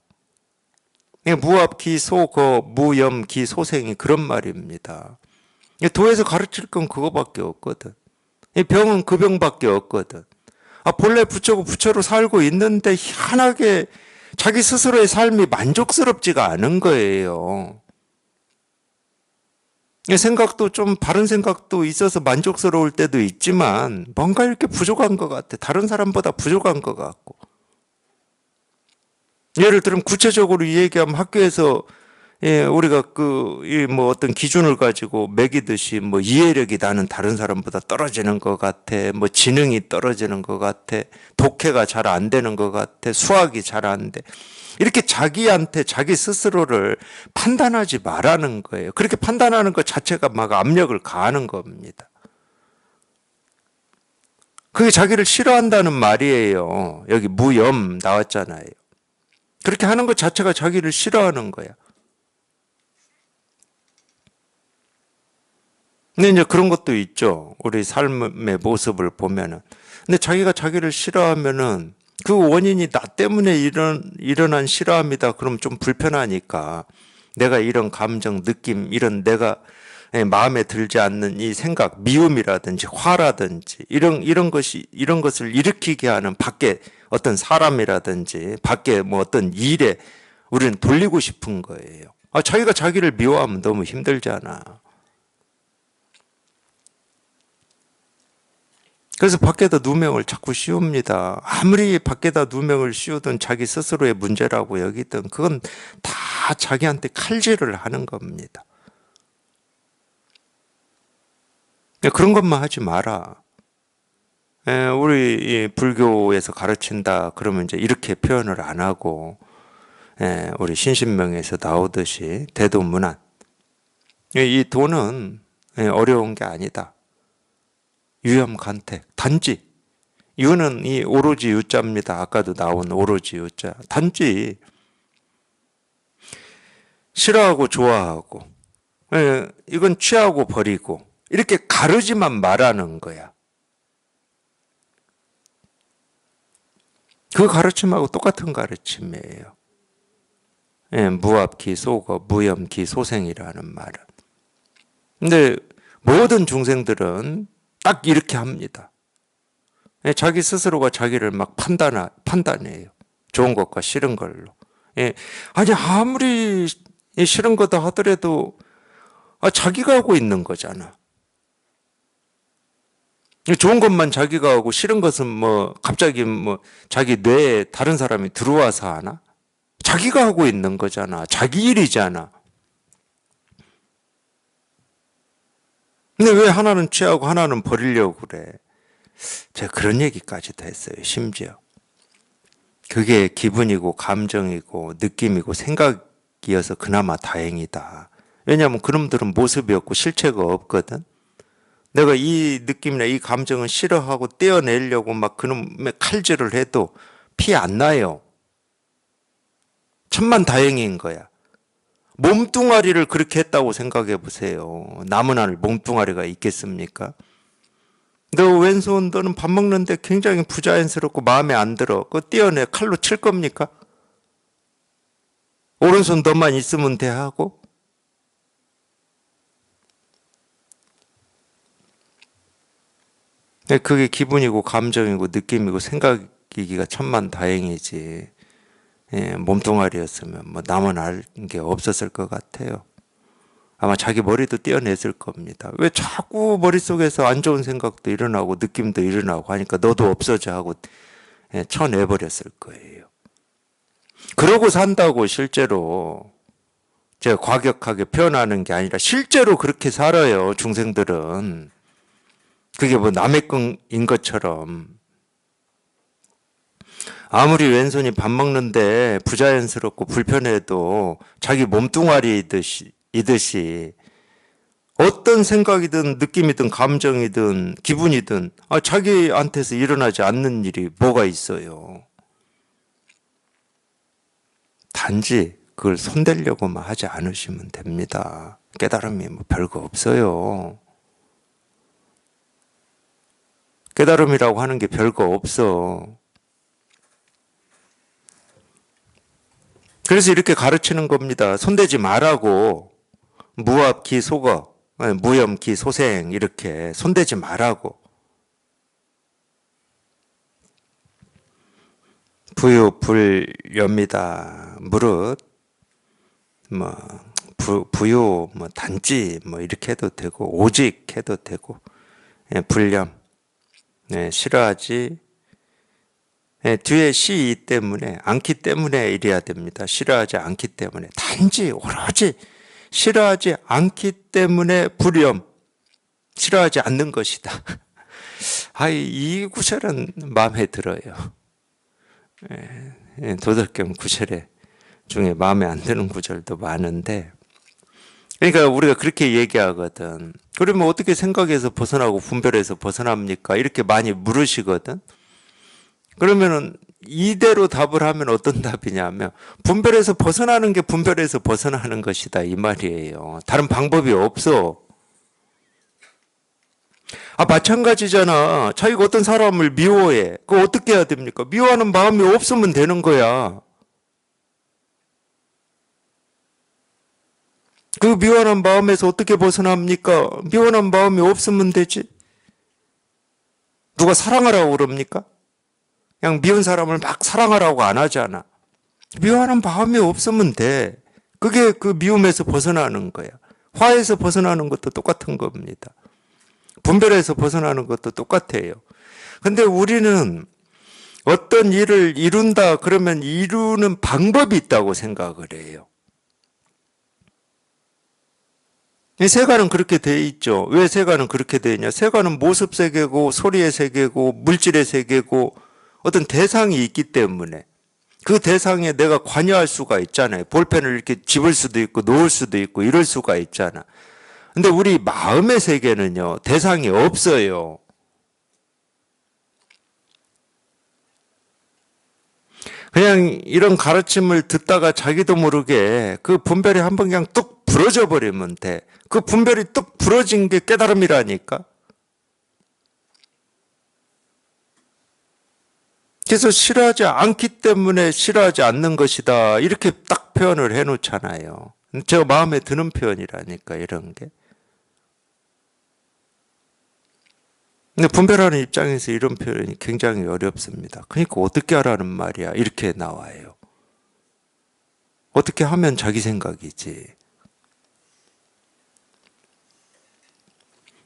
무압기소거 무염기소생이 그런 말입니다. 도에서 가르칠 건 그거밖에 없거든. 병은 그 병밖에 없거든. 본래 부처고 부처로 살고 있는데 희한하게 자기 스스로의 삶이 만족스럽지가 않은 거예요. 생각도 좀 바른 생각도 있어서 만족스러울 때도 있지만 뭔가 이렇게 부족한 것 같아. 다른 사람보다 부족한 것 같고. 예를 들면 구체적으로 얘기하면 학교에서 우리가 어떤 기준을 가지고 매기듯이 이해력이 나는 다른 사람보다 떨어지는 것 같아. 지능이 떨어지는 것 같아. 독해가 잘 안 되는 것 같아. 수학이 잘 안 돼. 이렇게 자기한테 자기 스스로를 판단하지 말라는 거예요. 그렇게 판단하는 것 자체가 막 압력을 가하는 겁니다. 그게 자기를 싫어한다는 말이에요. 여기 무염 나왔잖아요. 그렇게 하는 것 자체가 자기를 싫어하는 거야. 근데 이제 그런 것도 있죠. 우리 삶의 모습을 보면은. 근데 자기가 자기를 싫어하면은 그 원인이 나 때문에 일어난 싫어함이다. 그럼 좀 불편하니까 내가 이런 감정, 느낌, 이런 내가 마음에 들지 않는 이 생각, 미움이라든지 화라든지 이런 것을 일으키게 하는 밖에 어떤 사람이라든지 밖에 어떤 일에 우리는 돌리고 싶은 거예요. 자기가 자기를 미워하면 너무 힘들잖아. 그래서 밖에다 누명을 자꾸 씌웁니다. 아무리 밖에다 누명을 씌우든 자기 스스로의 문제라고 여기든 그건 다 자기한테 칼질을 하는 겁니다. 그런 것만 하지 마라. 우리 불교에서 가르친다 그러면 이제 이렇게 표현을 안 하고 우리 신신명에서 나오듯이 대도문안. 이 도는 어려운 게 아니다. 유염간택, 단지. 유는 이 오로지 유자입니다. 아까도 나온 오로지 유자. 단지 싫어하고 좋아하고 이건 취하고 버리고 이렇게 가르지만 말하는 거야. 그 가르침하고 똑같은 가르침이에요. 무압기소거 무염기소생이라는 말은. 근데 모든 중생들은 딱 이렇게 합니다. 자기 스스로가 자기를 막 판단해요. 좋은 것과 싫은 걸로. 아니 아무리 싫은 거다 하더라도 자기가 하고 있는 거잖아. 좋은 것만 자기가 하고 싫은 것은 갑자기 자기 뇌에 다른 사람이 들어와서 하나? 자기가 하고 있는 거잖아. 자기 일이잖아. 근데 왜 하나는 취하고 하나는 버리려고 그래? 제가 그런 얘기까지도 했어요. 심지어. 그게 기분이고 감정이고 느낌이고 생각이어서 그나마 다행이다. 왜냐하면 그놈들은 모습이 없고 실체가 없거든. 내가 이 느낌이나 이 감정은 싫어하고 떼어내려고 막 그놈의 칼질을 해도 피 안 나요. 천만 다행인 거야. 몸뚱아리를 그렇게 했다고 생각해 보세요. 나무늘 몸뚱아리가 있겠습니까? 너 왼손 너는 밥 먹는데 굉장히 부자연스럽고 마음에 안 들어. 그거 떼어내 칼로 칠 겁니까? 오른손 너만 있으면 돼 하고? 그게 기분이고 감정이고 느낌이고 생각이기가 천만 다행이지. 몸뚱아리였으면 남은 알 게 없었을 것 같아요. 아마 자기 머리도 떼어냈을 겁니다. 왜 자꾸 머릿속에서 안 좋은 생각도 일어나고 느낌도 일어나고 하니까 너도 없어져 하고 쳐내버렸을 거예요. 그러고 산다고 실제로 제가 과격하게 표현하는 게 아니라 실제로 그렇게 살아요. 중생들은. 그게 남의 건인 것처럼. 아무리 왼손이 밥 먹는데 부자연스럽고 불편해도 자기 몸뚱아리이듯이 어떤 생각이든 느낌이든 감정이든 기분이든 자기한테서 일어나지 않는 일이 뭐가 있어요. 단지 그걸 손대려고만 하지 않으시면 됩니다. 깨달음이 뭐 별거 없어요. 깨달음이라고 하는 게 별거 없어. 그래서 이렇게 가르치는 겁니다. 손대지 말라고. 무압기 소거, 무염기 소생 이렇게 손대지 말라고. 부유불염이다. 무릇 뭐 부유 뭐 단지 뭐 이렇게 해도 되고 오직 해도 되고 불염 싫어하지 뒤에 시 때문에 않기 때문에 이래야 됩니다. 싫어하지 않기 때문에 단지 오로지 싫어하지 않기 때문에 불염 싫어하지 않는 것이다. 이 구절은 마음에 들어요. 도덕경 구절에 중에 마음에 안 드는 구절도 많은데 그러니까 우리가 그렇게 얘기하거든. 그러면 어떻게 생각에서 벗어나고 분별에서 벗어납니까? 이렇게 많이 물으시거든. 그러면은 이대로 답을 하면 어떤 답이냐면 분별에서 벗어나는 게 분별에서 벗어나는 것이다 이 말이에요. 다른 방법이 없어. 마찬가지잖아. 자기가 어떤 사람을 미워해. 그거 어떻게 해야 됩니까? 미워하는 마음이 없으면 되는 거야. 그 미워하는 마음에서 어떻게 벗어납니까? 미워하는 마음이 없으면 되지. 누가 사랑하라고 그럽니까? 그냥 미운 사람을 막 사랑하라고 안 하잖아. 미워하는 마음이 없으면 돼. 그게 그 미움에서 벗어나는 거야. 화에서 벗어나는 것도 똑같은 겁니다. 분별에서 벗어나는 것도 똑같아요. 근데 우리는 어떤 일을 이룬다 그러면 이루는 방법이 있다고 생각을 해요. 세간은 그렇게 돼 있죠. 왜 세간은 그렇게 돼 있냐? 세간은 모습 세계고 소리의 세계고 물질의 세계고 어떤 대상이 있기 때문에 그 대상에 내가 관여할 수가 있잖아요. 볼펜을 이렇게 집을 수도 있고 놓을 수도 있고 이럴 수가 있잖아. 근데 우리 마음의 세계는요, 대상이 없어요. 그냥 이런 가르침을 듣다가 자기도 모르게 그 분별이 한번 그냥 뚝 부러져 버리면 돼. 그 분별이 뚝 부러진 게 깨달음이라니까. 그래서 싫어하지 않기 때문에 싫어하지 않는 것이다. 이렇게 딱 표현을 해 놓잖아요. 제가 마음에 드는 표현이라니까, 이런 게. 근데 분별하는 입장에서 이런 표현이 굉장히 어렵습니다. 그러니까 어떻게 하라는 말이야. 이렇게 나와요. 어떻게 하면 자기 생각이지.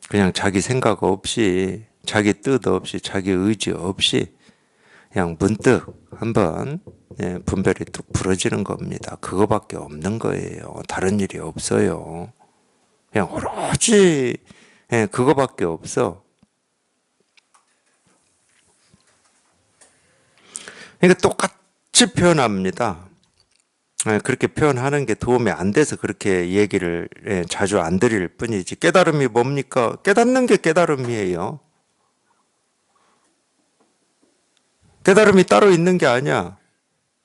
그냥 자기 생각 없이, 자기 뜻 없이, 자기 의지 없이 그냥 문득 한번 분별이 뚝 부러지는 겁니다. 그거밖에 없는 거예요. 다른 일이 없어요. 그냥 오로지 그거밖에 없어. 그러니까 똑같이 표현합니다. 그렇게 표현하는 게 도움이 안 돼서 그렇게 얘기를 자주 안 드릴 뿐이지. 깨달음이 뭡니까? 깨닫는 게 깨달음이에요. 깨달음이 따로 있는 게 아니야.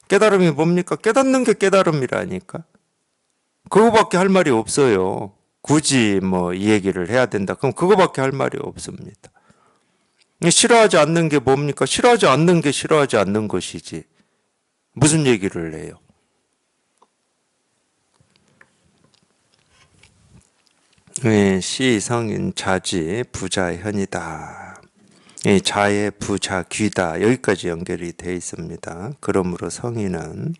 깨달음이 뭡니까? 깨닫는 게 깨달음이라니까. 그거밖에 할 말이 없어요. 굳이 뭐 이 얘기를 해야 된다. 그럼 그거밖에 할 말이 없습니다. 싫어하지 않는 게 뭡니까? 싫어하지 않는 게 싫어하지 않는 것이지. 무슨 얘기를 해요? 시 성인 자지 부자 현이다. 자의 부자 귀다. 여기까지 연결이 되어 있습니다. 그러므로 성인은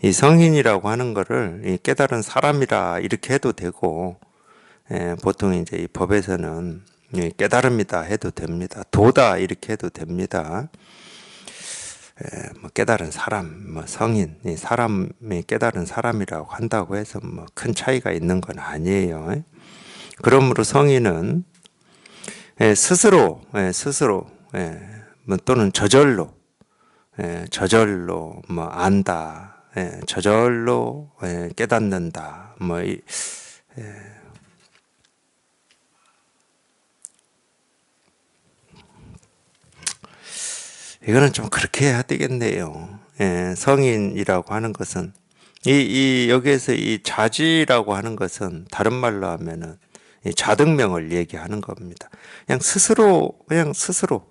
이 성인이라고 하는 거를 깨달은 사람이라 이렇게 해도 되고 보통 이제 이 법에서는 깨달음이다 해도 됩니다. 도다 이렇게 해도 됩니다. 뭐 깨달은 사람, 뭐 성인, 이 사람이 깨달은 사람이라고 한다고 해서 뭐 큰 차이가 있는 건 아니에요. 그러므로 성인은 스스로 뭐 또는 저절로 뭐 안다, 저절로 깨닫는다, 뭐 이거는 좀 그렇게 해야 되겠네요. 성인이라고 하는 것은 여기에서 이 자지라고 하는 것은 다른 말로 하면은 이 자등명을 얘기하는 겁니다. 그냥 스스로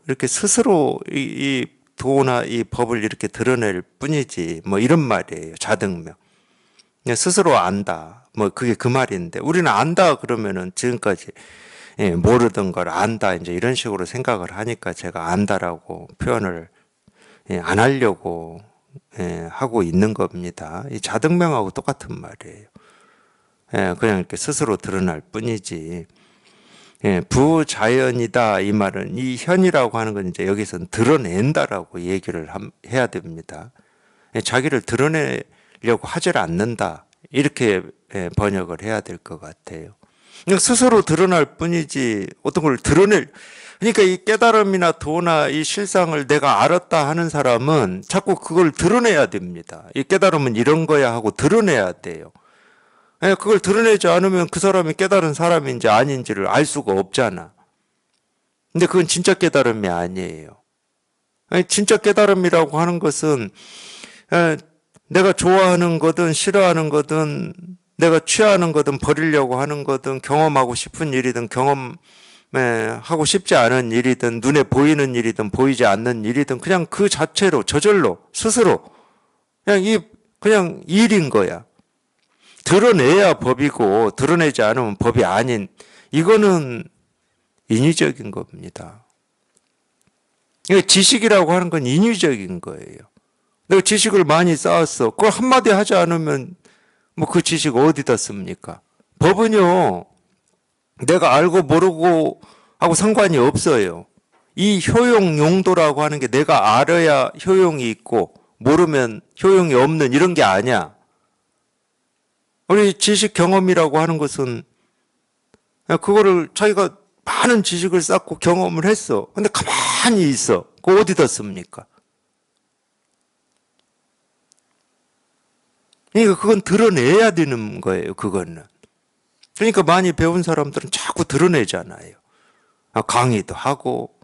이렇게 스스로 이 도나 이 법을 이렇게 드러낼 뿐이지 뭐 이런 말이에요. 자등명. 그냥 스스로 안다. 뭐 그게 그 말인데 우리는 안다 그러면은 지금까지 모르던 걸 안다 이제 이런 식으로 생각을 하니까 제가 안다라고 표현을 안 하려고 하고 있는 겁니다. 이 자등명하고 똑같은 말이에요. 그냥 이렇게 스스로 드러날 뿐이지. 부자연이다 이 말은 이 현이라고 하는 건 이제 여기서는 드러낸다라고 얘기를 해야 됩니다. 자기를 드러내려고 하질 않는다 이렇게 번역을 해야 될 것 같아요. 그냥 스스로 드러날 뿐이지 어떤 걸 드러낼 그러니까 이 깨달음이나 도나 이 실상을 내가 알았다 하는 사람은 자꾸 그걸 드러내야 됩니다. 이 깨달음은 이런 거야 하고 드러내야 돼요. 그걸 드러내지 않으면 그 사람이 깨달은 사람인지 아닌지를 알 수가 없잖아. 근데 그건 진짜 깨달음이 아니에요. 진짜 깨달음이라고 하는 것은 내가 좋아하는 거든 싫어하는 거든 내가 취하는 거든 버리려고 하는 거든 경험하고 싶은 일이든 경험하고 싶지 않은 일이든 눈에 보이는 일이든 보이지 않는 일이든 그냥 그 자체로 저절로 스스로 그냥 일인 거야. 드러내야 법이고 드러내지 않으면 법이 아닌 이거는 인위적인 겁니다. 지식이라고 하는 건 인위적인 거예요. 내가 지식을 많이 쌓았어. 그걸 한마디 하지 않으면 뭐 그 지식 어디다 씁니까? 법은요. 내가 알고 모르고 하고 상관이 없어요. 이 효용 용도라고 하는 게 내가 알아야 효용이 있고 모르면 효용이 없는 이런 게 아니야. 우리 지식 경험이라고 하는 것은 그거를 자기가 많은 지식을 쌓고 경험을 했어. 근데 가만히 있어. 그거 어디다 씁니까? 그러니까 그건 드러내야 되는 거예요. 그거는. 그러니까 많이 배운 사람들은 자꾸 드러내잖아요. 강의도 하고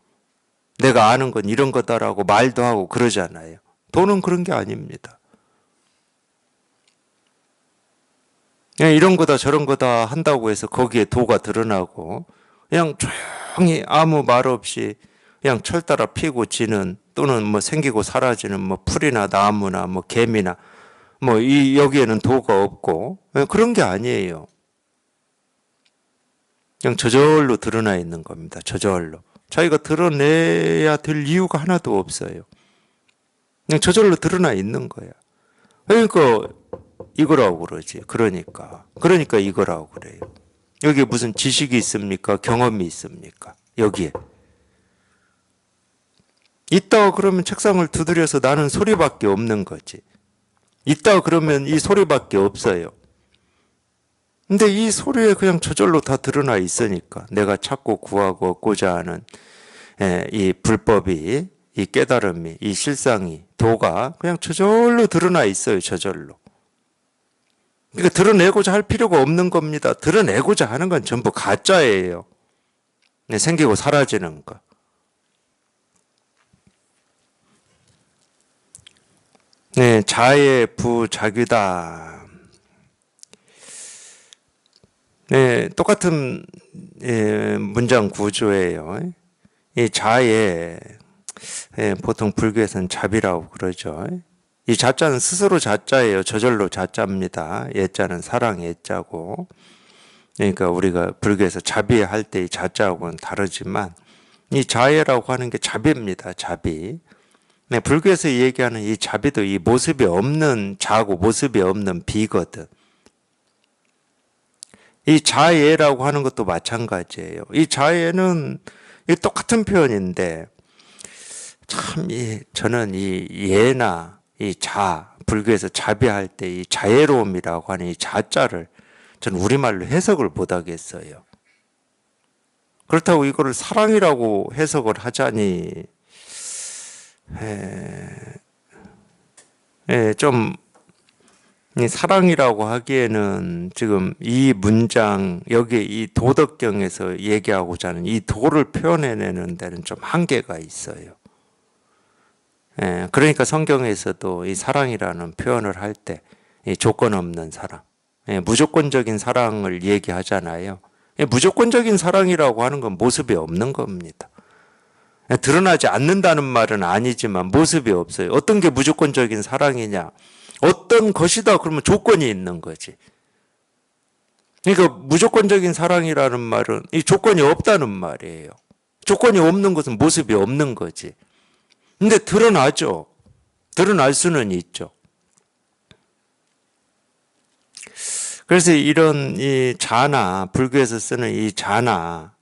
내가 아는 건 이런 거다라고 말도 하고 그러잖아요. 도는 그런 게 아닙니다. 그냥 이런 거다 저런 거다 한다고 해서 거기에 도가 드러나고 그냥 조용히 아무 말 없이 그냥 철 따라 피고 지는 또는 뭐 생기고 사라지는 뭐 풀이나 나무나 뭐 개미나 뭐 여기에는 도가 없고 그런 게 아니에요. 그냥 저절로 드러나 있는 겁니다. 저절로. 자기가 드러내야 될 이유가 하나도 없어요. 그냥 저절로 드러나 있는 거야. 그러니까 이거라고 그러지. 그러니까 이거라고 그래요. 여기에 무슨 지식이 있습니까? 경험이 있습니까? 여기에. 있다 그러면 책상을 두드려서 나는 소리밖에 없는 거지. 있다 그러면 이 소리밖에 없어요. 근데 이 소리에 그냥 저절로 다 드러나 있으니까 내가 찾고 구하고 얻고자 하는 이 불법이 이 깨달음이 이 실상이 도가 그냥 저절로 드러나 있어요. 저절로. 그러니까 드러내고자 할 필요가 없는 겁니다. 드러내고자 하는 건 전부 가짜예요. 생기고 사라지는 거. 네, 자의 부자귀다. 네, 똑같은 문장 구조예요. 이 자의 보통 불교에서는 자비라고 그러죠. 이 자자는 스스로 자자예요. 저절로 자자입니다. 예자는 사랑 예자고. 그러니까 우리가 불교에서 자비할 때 이 자자하고는 다르지만 이 자애라고 하는 게 자비입니다. 자비. 네, 불교에서 얘기하는 이 자비도 이 모습이 없는 자고 모습이 없는 비거든. 이 자애라고 하는 것도 마찬가지예요. 이 자애는 똑같은 표현인데 참 저는 이 예나 이 불교에서 자비할 때 이 자애로움이라고 하는 이 자자를 저는 우리말로 해석을 못 하겠어요. 그렇다고 이거를 사랑이라고 해석을 하자니 좀 사랑이라고 하기에는 지금 이 문장 여기 이 도덕경에서 얘기하고자 하는 이 도를 표현해내는 데는 좀 한계가 있어요. 그러니까 성경에서도 이 사랑이라는 표현을 할 때 이 조건 없는 사랑. 예, 무조건적인 사랑을 얘기하잖아요. 예, 무조건적인 사랑이라고 하는 건 모습이 없는 겁니다. 예, 드러나지 않는다는 말은 아니지만 모습이 없어요. 어떤 게 무조건적인 사랑이냐? 어떤 것이다 그러면 조건이 있는 거지. 그러니까 무조건적인 사랑이라는 말은 이 조건이 없다는 말이에요. 조건이 없는 것은 모습이 없는 거지. 근데 드러나죠. 드러날 수는 있죠. 그래서 이런 이 자나, 불교에서 쓰는 이 자나,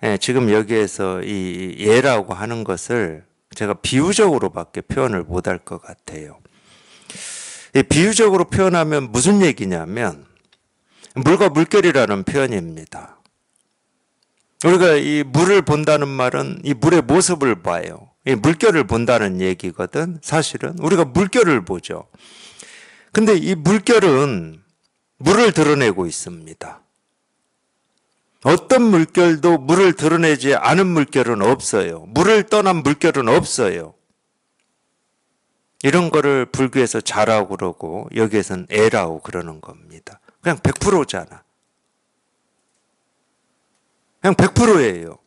예, 지금 여기에서 이 예라고 하는 것을 제가 비유적으로밖에 표현을 못할 것 같아요. 이 비유적으로 표현하면 무슨 얘기냐면 물과 물결이라는 표현입니다. 우리가 이 물을 본다는 말은 이 물의 모습을 봐요. 이 물결을 본다는 얘기거든. 사실은 우리가 물결을 보죠. 근데 이 물결은 물을 드러내고 있습니다. 어떤 물결도 물을 드러내지 않은 물결은 없어요. 물을 떠난 물결은 없어요. 이런 거를 불교에서 자라고 그러고 여기에서는 애라고 그러는 겁니다. 그냥 100%잖아. 그냥 100%예요.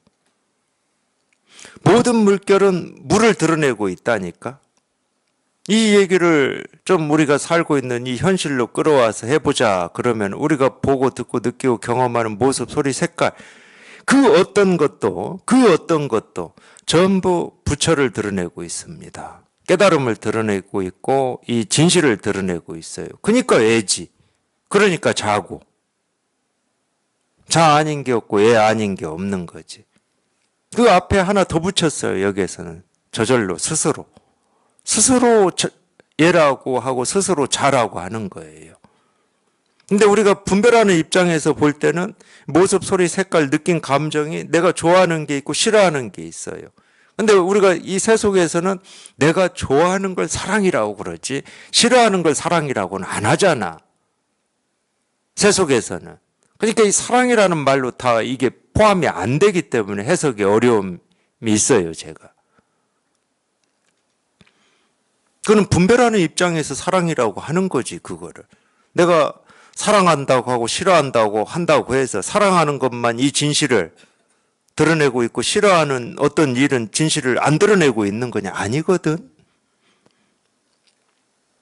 모든 물결은 물을 드러내고 있다니까. 이 얘기를 좀 우리가 살고 있는 이 현실로 끌어와서 해보자. 그러면 우리가 보고 듣고 느끼고 경험하는 모습, 소리, 색깔 그 어떤 것도 전부 부처를 드러내고 있습니다. 깨달음을 드러내고 있고 이 진실을 드러내고 있어요. 그러니까 애지. 그러니까 자고. 자 아닌 게 없고 애 아닌 게 없는 거지. 그 앞에 하나 더 붙였어요. 여기에서는 저절로 스스로 예라고 하고 스스로 자라고 하는 거예요. 근데 우리가 분별하는 입장에서 볼 때는 모습, 소리, 색깔, 느낌, 감정이 내가 좋아하는 게 있고 싫어하는 게 있어요. 근데 우리가 이 세속에서는 내가 좋아하는 걸 사랑이라고 그러지 싫어하는 걸 사랑이라고는 안 하잖아. 세속에서는. 그러니까 이 사랑이라는 말로 다 이게 포함이 안 되기 때문에 해석에 어려움이 있어요, 제가. 그거는 분별하는 입장에서 사랑이라고 하는 거지, 그거를. 내가 사랑한다고 하고 싫어한다고 한다고 해서 사랑하는 것만 이 진실을 드러내고 있고 싫어하는 어떤 일은 진실을 안 드러내고 있는 거냐? 아니거든.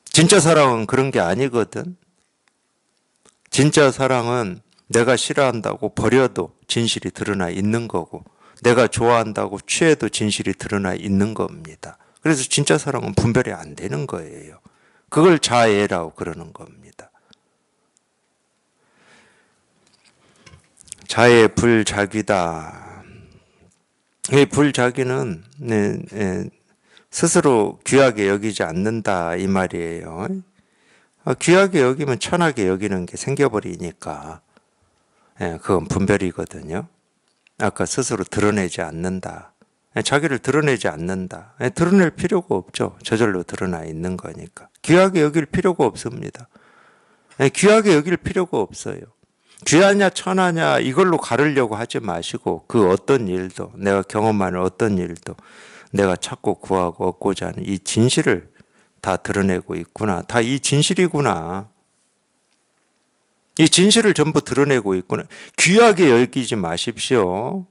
진짜 사랑은 그런 게 아니거든. 진짜 사랑은 내가 싫어한다고 버려도 진실이 드러나 있는 거고 내가 좋아한다고 취해도 진실이 드러나 있는 겁니다. 그래서 진짜 사랑은 분별이 안 되는 거예요. 그걸 자애라고 그러는 겁니다. 자애 불자귀다. 이 불자귀는 스스로 귀하게 여기지 않는다 이 말이에요. 귀하게 여기면 천하게 여기는 게 생겨버리니까 그건 분별이거든요. 아까 스스로 드러내지 않는다. 자기를 드러내지 않는다. 드러낼 필요가 없죠. 저절로 드러나 있는 거니까. 귀하게 여길 필요가 없습니다. 귀하게 여길 필요가 없어요. 귀하냐 천하냐 이걸로 가르려고 하지 마시고 그 어떤 일도 내가 경험하는 어떤 일도 내가 찾고 구하고 얻고자 하는 이 진실을 다 드러내고 있구나. 다 이 진실이구나. 이 진실을 전부 드러내고 있구나. 귀하게 여기지 마십시오.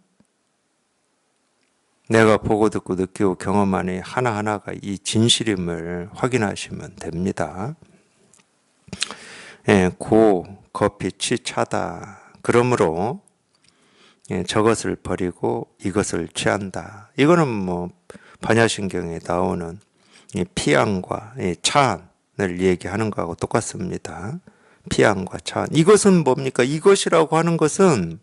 내가 보고 듣고 느끼고 경험하는 하나하나가 이 진실임을 확인하시면 됩니다. 고, 거피, 치, 차다. 그러므로 저것을 버리고 이것을 취한다. 이거는 뭐 반야신경에 나오는 피안과 차안을 얘기하는 거하고 똑같습니다. 피안과 차안. 이것은 뭡니까? 이것이라고 하는 것은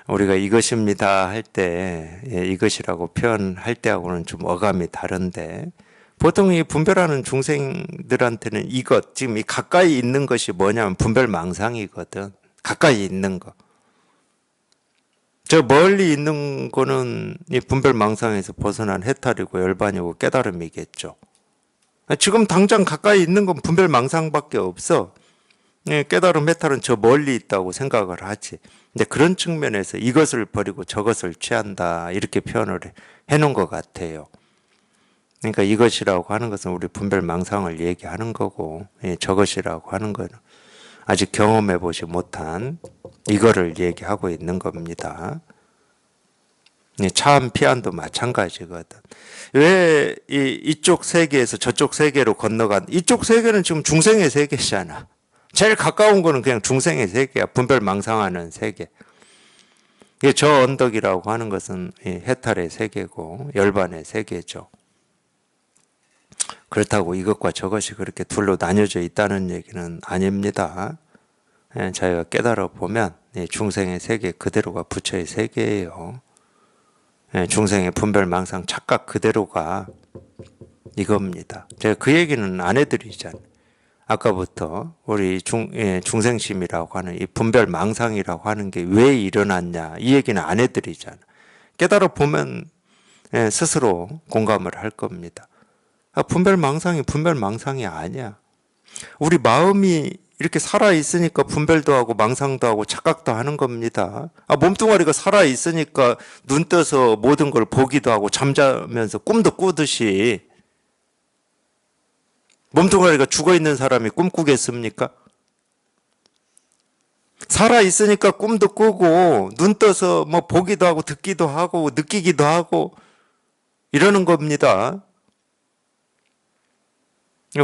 우리가 이것입니다 할 때 이것이라고 표현할 때하고는 좀 어감이 다른데 보통 이 분별하는 중생들한테는 이것, 지금 이 가까이 있는 것이 뭐냐면 분별망상이거든. 가까이 있는 거. 저 멀리 있는 거는 이 분별망상에서 벗어난 해탈이고 열반이고 깨달음이겠죠. 지금 당장 가까이 있는 건 분별망상밖에 없어. 깨달음 해탈은 저 멀리 있다고 생각을 하지. 근데 그런 측면에서 이것을 버리고 저것을 취한다 이렇게 표현을 해놓은 것 같아요. 그러니까 이것이라고 하는 것은 우리 분별망상을 얘기하는 거고, 저것이라고 하는 거는 아직 경험해 보지 못한 이거를 얘기하고 있는 겁니다. 차음 피안도 마찬가지거든. 왜 이쪽 세계에서 저쪽 세계로 건너간, 이쪽 세계는 지금 중생의 세계잖아. 제일 가까운 거는 그냥 중생의 세계야. 분별망상하는 세계. 저 언덕이라고 하는 것은 해탈의 세계고 열반의 세계죠. 그렇다고 이것과 저것이 그렇게 둘로 나뉘어져 있다는 얘기는 아닙니다. 저희가 깨달아 보면 중생의 세계 그대로가 부처의 세계예요. 중생의 분별망상 착각 그대로가 이겁니다. 제가 그 얘기는 안 해드리잖아요. 아까부터 우리 중생심이라고 하는 이 분별망상이라고 하는 게 왜 일어났냐 이 얘기는 안 해드리잖아요. 깨달아 보면 스스로 공감을 할 겁니다. 분별망상이 분별망상이 아니야. 우리 마음이 이렇게 살아있으니까 분별도 하고 망상도 하고 착각도 하는 겁니다. 몸뚱아리가 살아있으니까 눈 떠서 모든 걸 보기도 하고 잠자면서 꿈도 꾸듯이 몸뚱아리가 죽어있는 사람이 꿈꾸겠습니까? 살아있으니까 꿈도 꾸고 눈 떠서 뭐 보기도 하고 듣기도 하고 느끼기도 하고 이러는 겁니다.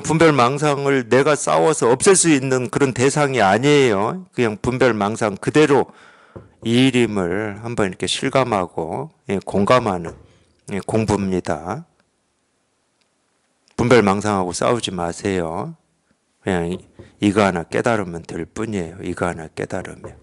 분별망상을 내가 싸워서 없앨 수 있는 그런 대상이 아니에요. 그냥 분별망상 그대로 이 일임을 한번 이렇게 실감하고 공감하는 공부입니다. 분별망상하고 싸우지 마세요. 그냥 이거 하나 깨달으면 될 뿐이에요. 이거 하나 깨달으면.